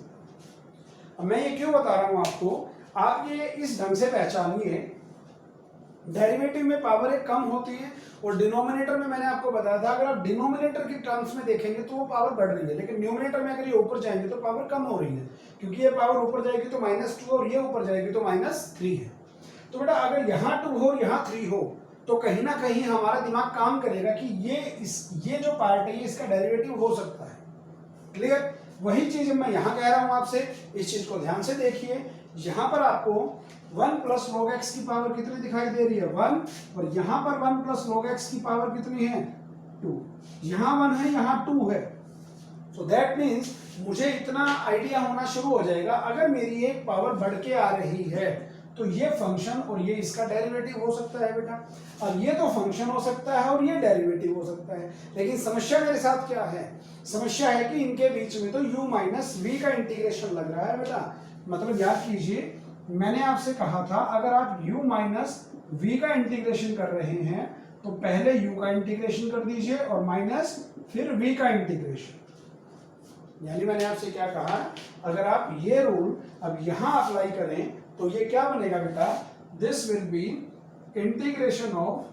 अब मैं ये क्यों बता रहा हूं आपको, आप ये इस ढंग से पहचानिए, डेरिवेटिव में पावर एक कम होती है और डिनोमिनेटर में मैंने आपको बताया था अगर आप डिनोमिनेटर की टर्म्स में देखेंगे तो वो पावर बढ़ रही है, लेकिन न्यूमिनेटर में अगर ये ऊपर जाएंगे तो पावर कम हो रही है, क्योंकि ये पावर ऊपर जाएगी तो -2 और ये ऊपर जाएगी तो -3 है। तो बेटा अगर यहाँ 2 हो यहाँ 3 हो तो कहीं ना कहीं हमारा दिमाग काम करेगा कि ये जो पार्ट है ये इसका डेरिवेटिव हो सकता है। क्लियर, वही चीज मैं यहाँ कह रहा हूं आपसे, इस चीज को ध्यान से देखिए। यहाँ पर आपको 1 प्लस log x की पावर कितनी दिखाई दे रही है, 1, और यहाँ पर 1 प्लस log x की पावर कितनी है, 2। यहाँ 1 है, यहाँ 2 है। सो दैट मीन्स मुझे इतना आइडिया होना शुरू हो जाएगा, अगर मेरी एक पावर बढ़ के आ रही है तो ये फंक्शन और ये इसका डेरिवेटिव हो सकता है बेटा। अब ये तो फंक्शन हो सकता है और ये डेरिवेटिव हो सकता है, लेकिन समस्या मेरे साथ क्या है, समस्या है कि इनके बीच में तो u माइनस v का इंटीग्रेशन लग रहा है बेटा। मतलब याद कीजिए, मैंने आपसे कहा था अगर आप u माइनस v का इंटीग्रेशन कर रहे हैं तो पहले u का इंटीग्रेशन कर दीजिए और माइनस फिर v का इंटीग्रेशन। यानी मैंने आपसे क्या कहा, अगर आप ये रूल अब यहां अप्लाई करें तो ये क्या बनेगा बेटा, this will B integration of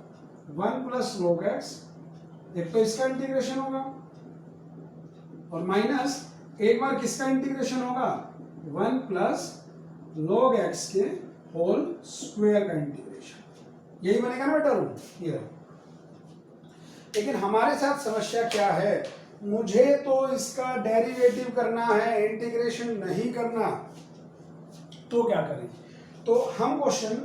1 plus log x, एक तो इसका इंटीग्रेशन होगा और माइनस एक बार किसका इंटीग्रेशन होगा, 1 प्लस log x के होल स्क्वायर का इंटीग्रेशन। यही बनेगा ना बेटा रूल ये। लेकिन हमारे साथ समस्या क्या है, मुझे तो इसका डेरिवेटिव करना है, इंटीग्रेशन नहीं करना। तो क्या करें, तो हम क्वेश्चन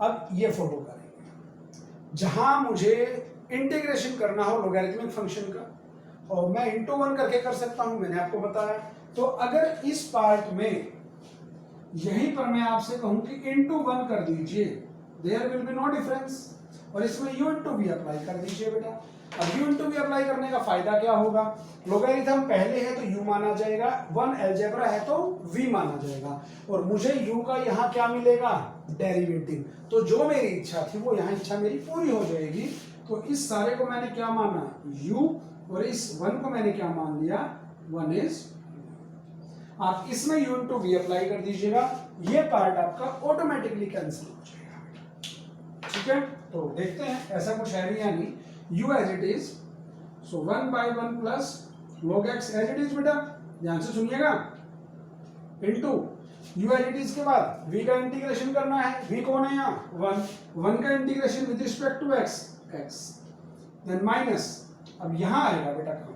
अब ये फॉलो करेंगे, जहां मुझे इंटीग्रेशन करना हो लॉगरिथमिक फंक्शन का, और मैं इंटू 1 करके कर सकता हूं, मैंने आपको बताया। तो अगर इस पार्ट में यहीं पर मैं आपसे कहूं कि इंटू 1 कर दीजिए, there will be no difference, और इसमें u इंटू वी अप्लाई कर दीजिए बेटा। अब u इंटू वी अप्लाई करने का फायदा क्या होगा, लोगरिथम पहले है तो u माना जाएगा, 1 अलजेब्रा है तो v माना जाएगा, और मुझे u का यहाँ क्या मिलेगा, डेरिवेटिव। तो जो मेरी इच्छा थी वो यहाँ इच्छा मेरी पूरी हो जाएगी। तो इस सारे को मैंने क्या माना, u, और इस 1 को मैंने क्या मान लिया, 1 इज। आप इसमें u इंटू वी अप्लाई कर दीजिएगा, ये पार्ट आपका ऑटोमेटिकली कैंसिल हो जाएगा। ठीक है, तो देखते हैं ऐसा कुछ है या नहीं। u as it is, so 1/1 plus log x as it is बेटा, ध्यान से सुनिएगा, into u as it is के बाद v का इंटीग्रेशन करना है, v कौन है यहाँ 1 का integration with respect to x, then minus, अब यहाँ आएगा बेटा काम।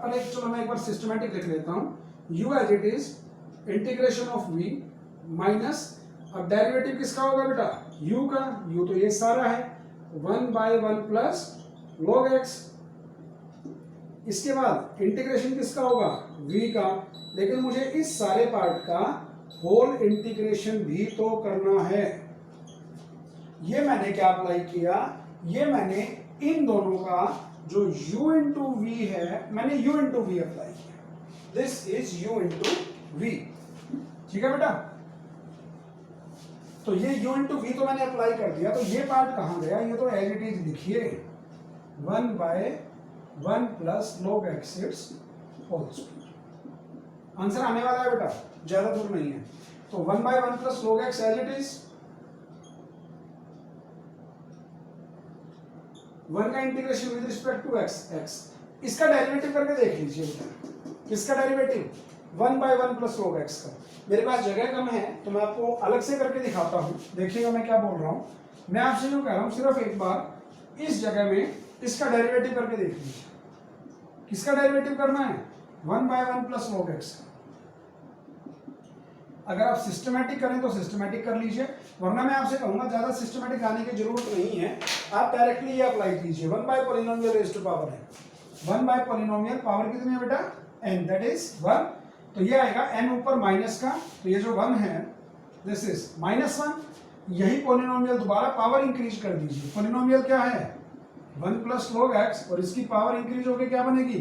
पर एक चलो मैं एक बार सिस्टमैटिक लिख लेता हूँ, u as it is integration of v minus, अब डेरिवेटिव किसका होगा बेटा, u का, u तो ये सारा है, 1/1 प्लस log x, इसके बाद इंटीग्रेशन किसका होगा, v का, लेकिन मुझे इस सारे पार्ट का होल इंटीग्रेशन भी तो करना है। ये मैंने क्या अप्लाई किया, ये मैंने इन दोनों का जो u इंटू वी है, मैंने u इंटू वी अप्लाई किया। This is u into V. ठीक है बेटा, तो ये u इंटू वी तो मैंने अप्लाई कर दिया। तो ये पार्ट कहां गया, ये तो एज इट इज लिखिए 1/1 plus log x it's whole square. Answer आने वाला है बेटा, ज्यादा दूर नहीं है। तो 1/1 plus log x as it is, 1 का integration with respect to x, इसका डेरिवेटिव करके देख लीजिए बेटा। किसका डेरिवेटिव, 1/1 प्लस log x का। मेरे पास जगह कम है तो मैं आपको अलग से करके दिखाता हूँ। देखिएगा मैं क्या बोल रहा हूँ। मैं आपसे यूँ कह रहा हूँ, सिर्फ एक बार इस जगह में इसका डेरिवेटिव करके देख लीजिए। किसका डेरिवेटिव करना है, 1/1 प्लस log x का। अगर आप सिस्टमैटिक करें तो सिस्टमैटिक कर लीजिए, वरना मैं आपसे कहूंगा ज्यादा सिस्टमैटिक आने की जरूरत नहीं है, आप डायरेक्टली ये अप्लाई कीजिए। 1 by polynomial raise to power है, 1 बाय पॉलिनोमियल पावर कितनी है बेटा, n, दैट इज 1। तो ये आएगा n ऊपर माइनस का, तो ये जो 1 है दिस इज -1। यही पॉलिनोमियल दोबारा पावर इंक्रीज कर दीजिए। पॉलिनोमियल क्या है, 1 प्लस log x, और इसकी पावर इंक्रीज होकर क्या बनेगी,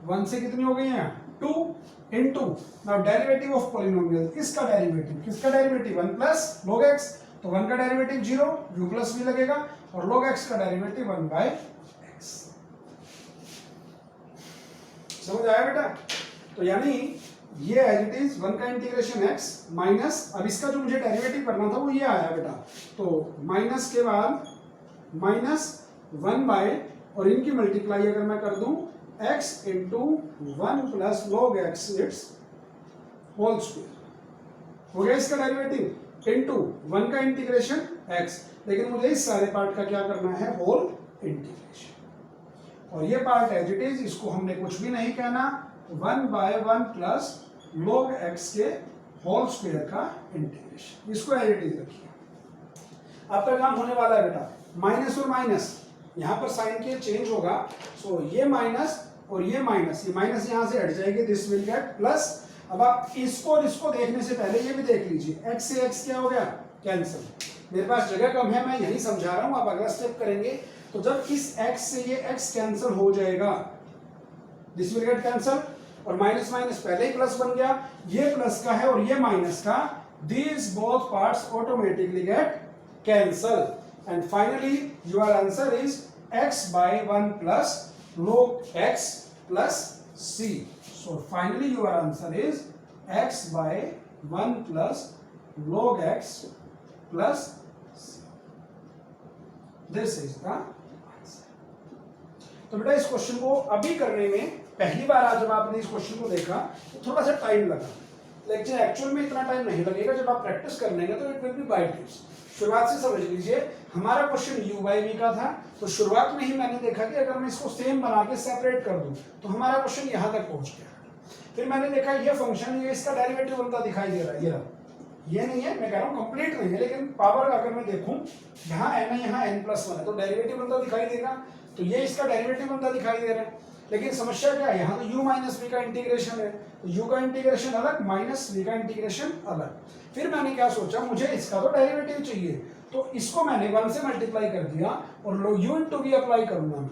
1 से कितनी हो गई है 2 into, now derivative of polynomial, इसका डेरिवेटिव, किसका डेरिवेटिव, 1 प्लस log x, तो 1 का डेरिवेटिव 0, u प्लस v लगेगा, और log x का डेरिवेटिव 1 बाय x। समझ आया बेटा। तो यानी ये एज इट इज 1 का इंटीग्रेशन x माइनस, अब इसका जो मुझे डेरिवेटिव करना था वो ये आया बेटा, तो माइनस के बाद -1 बाय, और इनकी मल्टीप्लाई अगर मैं कर दूं x into 1 plus log x it's whole square, हो गया इसका डेरिवेटिव, इंटू 1 का इंटीग्रेशन x। लेकिन मुझे इस सारे पार्ट का क्या करना है, होल इंटीग्रेशन। और ये पार्ट एज इट इज, इसको हमने कुछ भी नहीं कहना, 1/1 प्लस log x के होल स्क्वायर का इंटीग्रेशन, इसको एज इट इज रखिए। आपका काम होने वाला है बेटा, माइनस और माइनस, यहाँ पर साइन के चेंज होगा, सो ये माइनस और ये माइनस, ये माइनस यहाँ से हट जाएगी, दिस विल गेट प्लस। अब आप इसको और इसको देखने से पहले ये भी देख लीजिए, x से x क्या हो गया, कैंसिल। मेरे पास जगह कम है, मैं यही समझा रहा हूँ, आप अगला स्टेप करेंगे। तो जब इस x से ये x कैंसिल हो जाएगा, दिस विल गेट कैंसिल, और माइनस माइनस पहले ही प्लस बन गया, ये प्लस का है और ये माइनस का, these both parts automatically get cancel, and finally your answer is x/1 plus log x plus c. So finally your answer is x/1 plus log x plus c. This is the answer. तो बेटा इस question को अभी करने में, पहली बार आज जब आपने इस क्वेश्चन को देखा तो थोड़ा सा टाइम लगा, लेकिन एक्चुअल में इतना टाइम नहीं लगेगा। जब आप प्रैक्टिस कर लेंगे तो it will be by tips. शुरुआत से समझ लीजिए, हमारा क्वेश्चन u बाई v का था, तो शुरुआत में ही मैंने देखा कि अगर मैं इसको सेम बना के सेपरेट कर दूं तो हमारा क्वेश्चन यहाँ तक पहुंच गया। फिर मैंने देखा ये फंक्शन, ये इसका डेरिवेटिव बनता दिखाई दे रहा है, ये नहीं है, मैं कह रहा हूँ कंप्लीट नहीं है, लेकिन पावर अगर मैं देखूं, यहाँ n है, यहाँ n+1 है, तो डेरिवेटिव बनता दिखाई देगा, तो ये इसका डेरिवेटिव बनता दिखाई दे रहा है। लेकिन समस्या क्या है, यहाँ तो u माइनस v का इंटीग्रेशन है, तो u का इंटीग्रेशन अलग, माइनस v का इंटीग्रेशन अलग। फिर मैंने क्या सोचा, मुझे इसका तो डेरिवेटिव चाहिए, तो इसको मैंने 1 से मल्टीप्लाई कर दिया और u इंटू v अप्लाई करूंगा मैं,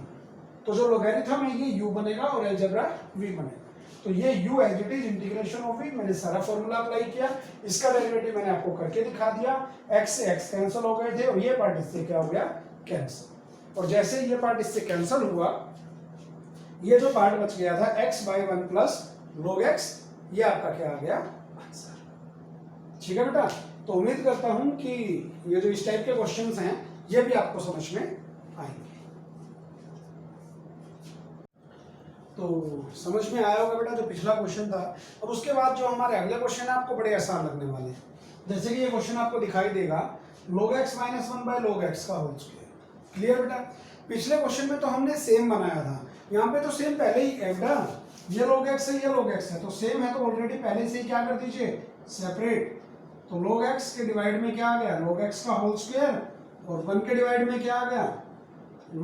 तो जो लोगैरिथम है ये u बनेगा और अलजेब्रा v बनेगा। तो ये u as it is integration of v, मैंने सारा फॉर्मूला अप्लाई किया, इसका डेरिवेटिव मैंने आपको करके दिखा दिया, x से x कैंसिल हो गए थे और ये पार्ट इससे क्या हो गया, कैंसिल। और जैसे ये पार्ट इससे कैंसिल हुआ, ये जो पार्ट बच गया था x/1 प्लस log x, ये आपका क्या आ गया, आंसर। ठीक है बेटा, तो उम्मीद करता हूं कि ये जो इस टाइप के क्वेश्चंस हैं ये भी आपको समझ में आएंगे। तो समझ में आया होगा बेटा जो पिछला क्वेश्चन था। अब उसके बाद जो हमारे अगले क्वेश्चन है आपको बड़े आसान लगने वाले हैं। जैसे कि ये क्वेश्चन आपको दिखाई देगा, log x minus 1 by log x का होल स्क्वायर। क्लियर बेटा, पिछले क्वेश्चन में तो हमने सेम बनाया था, यहाँ पे तो सेम पहले ही है बेटा, ये log x है, ये log x है, तो सेम है तो ऑलरेडी पहले से ही क्या कर दीजिए, सेपरेट। तो log x के डिवाइड में क्या आ गया, log x का होल स्क्वायर, और 1 के डिवाइड में क्या आ गया,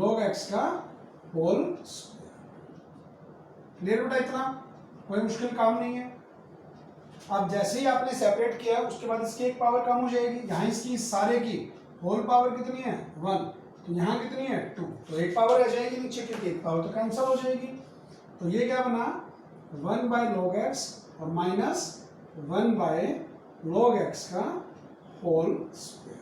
log x का होल स्क्वायर। क्लियर बेटा, इतना कोई मुश्किल काम नहीं है। अब जैसे ही आपने सेपरेट किया उसके बाद इसकी एक पावर कम हो जाएगी, यहाँ इसकी सारे की होल पावर कितनी है 1, तो यहाँ कितनी है 2, तो एक पावर रह जाएगी नीचे क्योंकि एक पावर तो कैंसिल हो जाएगी। तो ये क्या बना 1/log x और माइनस 1/log x का होल स्क्वायर।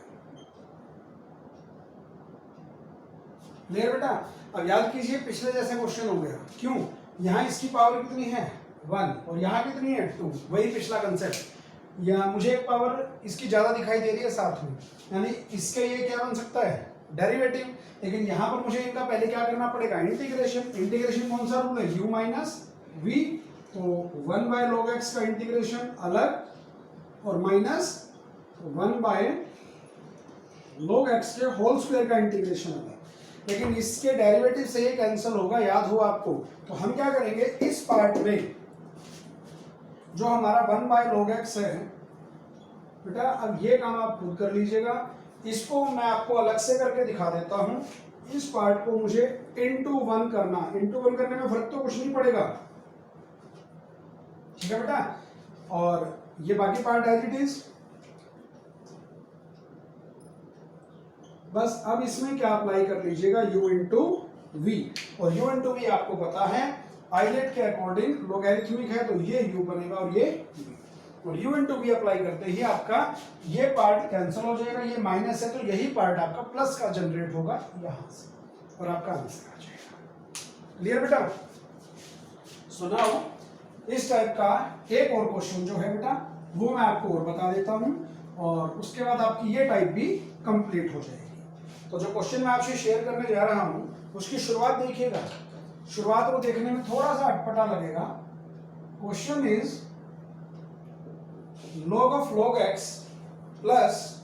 क्लियर बेटा। अब याद कीजिए पिछले जैसे क्वेश्चन हो गया, क्यों यहाँ इसकी पावर कितनी है 1 और यहाँ कितनी है 2, वही पिछला कंसेप्ट। या मुझे एक पावर इसकी ज्यादा दिखाई दे रही है साथ में, यानी इसके ये क्या बन सकता है डेरिवेटिव, लेकिन यहाँ पर मुझे इनका पहले क्या करना पड़ेगा इंटीग्रेशन। इंटीग्रेशन कौन सा रूल है u माइनस वी, तो 1/log x का इंटीग्रेशन अलग और माइनस 1/log x के होल स्क्वायर का इंटीग्रेशन अलग, लेकिन इसके डेरिवेटिव से ये कैंसिल होगा, याद हो आपको। तो हम क्या करेंगे इस पार्ट में जो हमारा 1/log x है बेटा, अब ये काम आप खुद कर लीजिएगा, इसको मैं आपको अलग से करके दिखा देता हूं। इस पार्ट को मुझे इंटू 1 करना, इंटू 1 करने में फर्क तो कुछ नहीं पड़ेगा, ठीक है बेटा। और ये बाकी पार्ट एज इट इज, बस अब इसमें क्या अप्लाई कर लीजिएगा u इंटू वी, और u इंटू वी आपको पता है आइलेट के अकॉर्डिंग लोगैरिथमिक है, तो ये u बनेगा और ये v, और u इंटू वी अप्लाई करते ही आपका ये पार्ट कैंसिल हो जाएगा, ये माइनस है तो यही पार्ट आपका प्लस का जनरेट होगा यहां से, और आपका आंसर आ जाएगा। क्लियर बेटा। सो नाउ इस टाइप का एक और क्वेश्चन जो है बेटा वो मैं आपको और बता देता हूं, और उसके बाद आपकी ये टाइप भी कंप्लीट हो जाएगी। तो जो क्वेश्चन मैं आपसे शेयर करने जा रहा हूं उसकी शुरुआत देखिएगा, शुरुआत को देखने में थोड़ा सा अटपटा लगेगा। Question is log of log x plus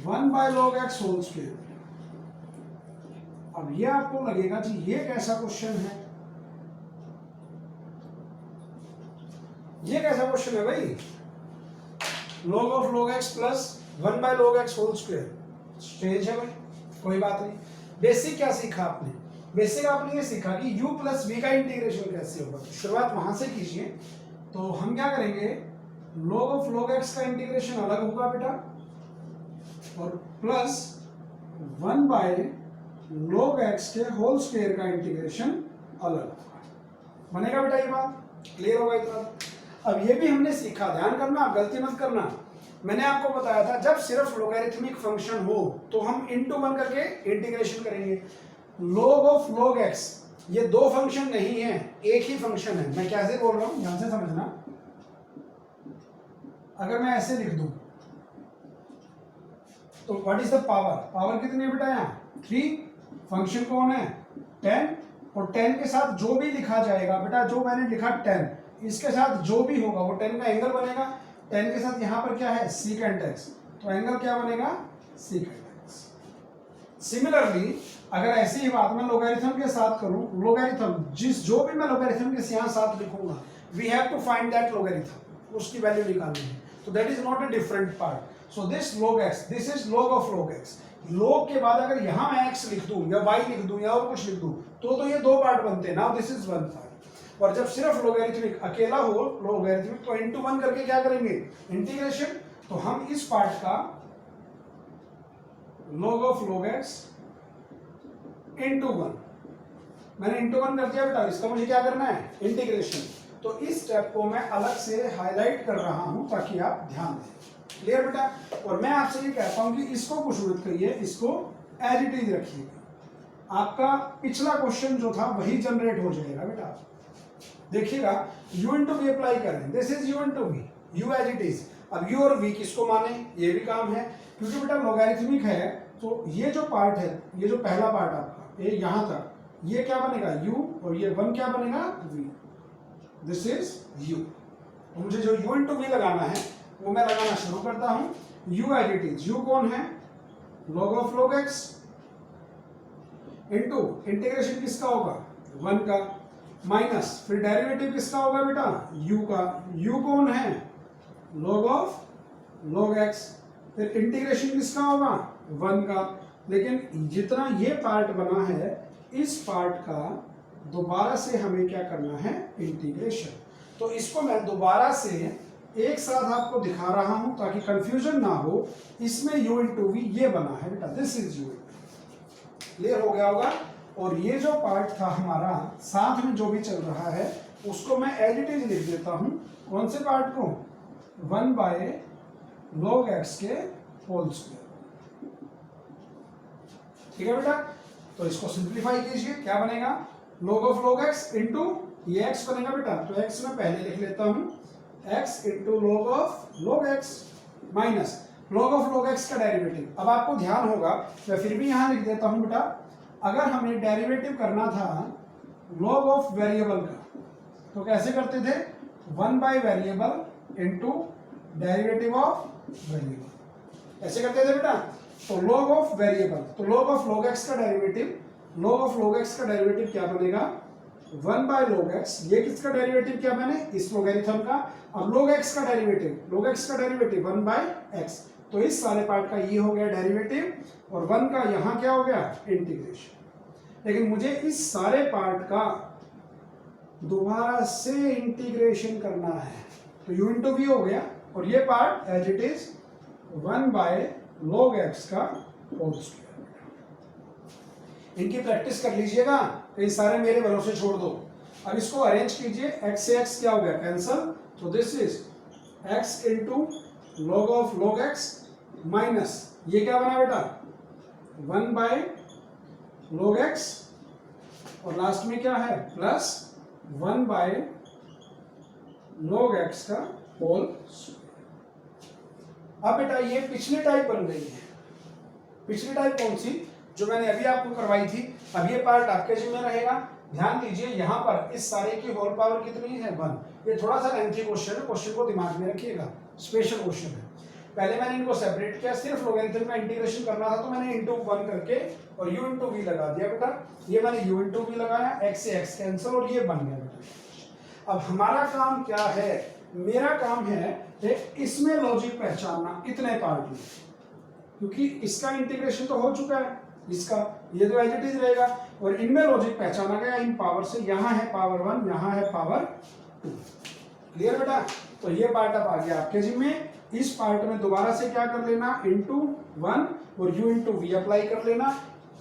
1/log x whole square. अब ये आपको लगेगा कि ये कैसा क्वेश्चन है, ये कैसा क्वेश्चन है भाई, log of log x plus 1/log x whole square, strange है भाई। कोई बात नहीं, बेसिक क्या सीखा आपने, बेसिक आपने ये सीखा कि u प्लस v का इंटीग्रेशन कैसे होगा, शुरुआत वहां से कीजिए। तो हम क्या करेंगे log of log x का इंटीग्रेशन अलग होगा बेटा, और प्लस 1/log x के होल स्क्वायर का इंटीग्रेशन अलग होगा, बनेगा बेटा। ये बात क्लियर होगा इतना। अब ये भी हमने सीखा, ध्यान करना, गलती मत करना। मैंने आपको बताया था जब सिर्फ लोगैरिथमिक फंक्शन हो तो हम इंटू 1 करके इंटीग्रेशन करेंगे। log of log x ये दो फंक्शन नहीं है, एक ही फंक्शन है। मैं कैसे बोल रहा हूं ध्यान से समझना। अगर मैं ऐसे लिख दूं तो what is the power, power कितनी है बेटा यहाँ 3, फंक्शन कौन है 10, और 10 के साथ जो भी लिखा जाएगा बेटा, जो मैंने लिखा 10, इसके साथ जो भी होगा वो 10 का एंगल बनेगा। 10 के साथ यहाँ पर क्या है secant x, तो एंगल क्या बनेगा secant x। सिमिलरली अगर ऐसी ही बात मैं लोगैरिथम के साथ करूं, लोगैरिथम जो भी मैं लोगैरिथम के यहाँ साथ लिखूंगा, we have to find that logarithm, उसकी वैल्यू निकालनी है। तो that is not a different part. So this log x, this is log of log x। log के बाद अगर यहाँ मैं x लिख दूं या y लिख दूं या और कुछ लिख दूं तो ये दो पार्ट बनते हैं। Now this is one part. और जब सिर्फ लोगैरिथमिक अकेला हो लोगैरिथमिक, तो इंटू 1 करके क्या करेंगे इंटीग्रेशन। तो हम इस पार्ट का log of log x into 1, मैंने इंटू 1 कर दिया बेटा, इसका मुझे क्या करना है इंटीग्रेशन। तो इस स्टेप को मैं अलग से हाईलाइट कर रहा हूं ताकि आप ध्यान दें। क्लियर बेटा। और मैं आपसे ये कहता हूं कि इसको कुछ मत करिए, इसको एज इट इज रखिएगा। आपका पिछला क्वेश्चन जो था वही जनरेट हो जाएगा बेटा। देखिएगा u इंटू वी अप्लाई करें, this is u into we, u as it is. अब u और v किसको माने, ये भी काम है, क्योंकि बेटा लोगैरिथमिक है तो ये जो पार्ट है, ये जो पहला पार्ट आपका ये यहां तक, ये क्या बनेगा u, और ये 1 क्या बनेगा v, दिस इज u। मुझे जो u इंटू वी लगाना है वो मैं लगाना शुरू करता हूं। u as it is, u कौन है log of log x into integration किसका होगा 1 का, माइनस फिर डेरिवेटिव किसका होगा बेटा u का, u कौन है log of log x, फिर इंटीग्रेशन किसका होगा 1 का। लेकिन जितना ये पार्ट बना है इस पार्ट का दोबारा से हमें क्या करना है इंटीग्रेशन। तो इसको मैं दोबारा से एक साथ आपको दिखा रहा हूं ताकि कंफ्यूजन ना हो। इसमें u इंटू वी ये बना है बेटा, दिस इज u। क्लियर हो गया होगा। और ये जो पार्ट था हमारा साथ में जो भी चल रहा है उसको मैं एज इट इज लिख देता हूं। कौन से पार्ट को? 1 बाय log x के होल स्क्वायर। ठीक है बेटा, तो इसको सिंप्लीफाई कीजिए, क्या बनेगा? log of log x into ये x बनेगा बेटा, तो x मैं पहले लिख लेता हूं, x into log of log x minus log of log x का डेरिवेटिव। अब आपको ध्यान होगा, मैं फिर भी यहां लिख देता हूं बेटा, अगर हमें डेरिवेटिव करना था log ऑफ वेरिएबल का तो कैसे करते थे? 1 by variable into derivative of variable, ऐसे करते थे बेटा। तो log ऑफ वेरिएबल, तो log ऑफ log x का derivative, log of log x का डेरिवेटिव क्या बनेगा? 1 बाय log x। ये किसका डेरिवेटिव किया मैंने? इस लोगैरिथम का। अब log x का डेरिवेटिव, log x का डेरिवेटिव 1 बाय x, तो इस सारे पार्ट का ये हो गया डेरिवेटिव और 1 का यहाँ क्या हो गया? इंटीग्रेशन। लेकिन मुझे इस सारे पार्ट का दोबारा से इंटीग्रेशन करना है, तो u इंटू वी हो गया और ये part as it is 1 by log x का होल स्क्वायर। इनकी प्रैक्टिस कर लीजिएगा, कई सारे मेरे भरोसे छोड़ दो। अब इसको अरेंज कीजिए, x से x क्या हो गया? कैंसल, तो this is x into log of log x minus ये क्या बना बेटा? 1 बाय log x और लास्ट में क्या है? प्लस 1 बाय log x का होल स्क्वायर। अब बेटा ये पिछली टाइप बन गई है। पिछली टाइप कौन सी? जो मैंने अभी आपको करवाई थी। अब ये पार्ट आपके जिम्मे रहेगा। ध्यान दीजिए, यहाँ पर इस सारे की होल पावर कितनी है? 1। ये थोड़ा सा लेंथी क्वेश्चन है, क्वेश्चन को दिमाग में रखिएगा, स्पेशल क्वेश्चन है। पहले मैंने इनको सेपरेट किया, सिर्फ लोगैरिथम का इंटीग्रेशन करना था तो मैंने इंटू 1 करके और u इंटू वी लगा दिया बेटा। ये मैंने u इंटू वी लगाया, x से x कैंसिल और ये बन गया बेटा। अब हमारा काम क्या है? मेरा काम है इसमें लॉजिक पहचानना, इतने पार्ट में, क्योंकि इसका इंटीग्रेशन तो हो चुका है, इसका ये तो एज इट इज रहेगा और इनमें लॉजिक पहचाना गया इन पावर से। यहाँ है पावर 1, यहाँ है पावर 2। क्लियर बेटा? तो ये पार्ट अब आ गया आपके जिम्मे। इस पार्ट में दोबारा से क्या कर लेना? इंटू 1 और u इंटू वी अप्लाई कर लेना।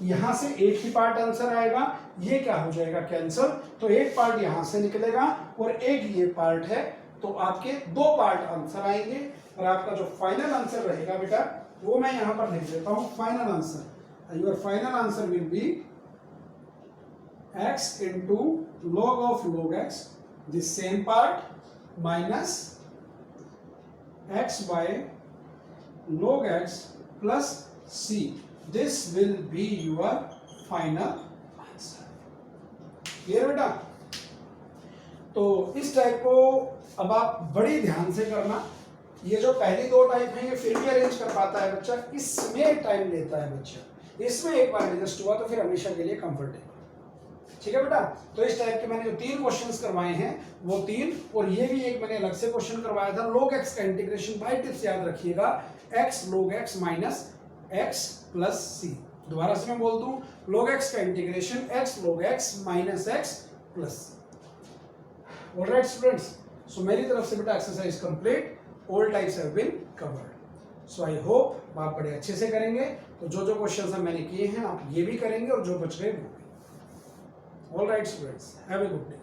यहां से एक ही पार्ट आंसर आएगा, ये क्या हो जाएगा? कैंसिल। तो एक पार्ट यहां से निकलेगा और एक ये पार्ट है, तो आपके 2 पार्ट आंसर आएंगे और आपका जो फाइनल आंसर रहेगा बेटा वो मैं यहां पर लिख देता हूं, final answer. Your final answer will be x into log of log x, this same part, minus x by log x plus c. This will be your final answer. Clear बेटा? तो इस टाइप को अब आप बड़ी ध्यान से करना। ये जो पहली 2 टाइप है ये फिर भी अरेंज कर पाता है बच्चा, इसमें टाइम लेता है बच्चा। इसमें एक बार एडजस्ट हुआ तो फिर हमेशा के लिए कंफर्टेबल। ठीक है बेटा? तो इस टाइप के मैंने जो 3 क्वेश्चंस करवाए हैं वो 3, और ये भी एक मैंने अलग से क्वेश्चन करवाया था log x का इंटीग्रेशन। बाय टिप्स याद रखिएगा, x log x minus x plus c। दोबारा से मैं बोल दूं, log x का integration x log x minus x plus. Alright students, so मेरी तरफ से बेटा exercise complete, all types have been covered. So I hope आप बड़े अच्छे से करेंगे। तो जो क्वेश्चंस मैंने किए हैं आप ये भी करेंगे और जो बच गए वो भी। All right, students, have a good day.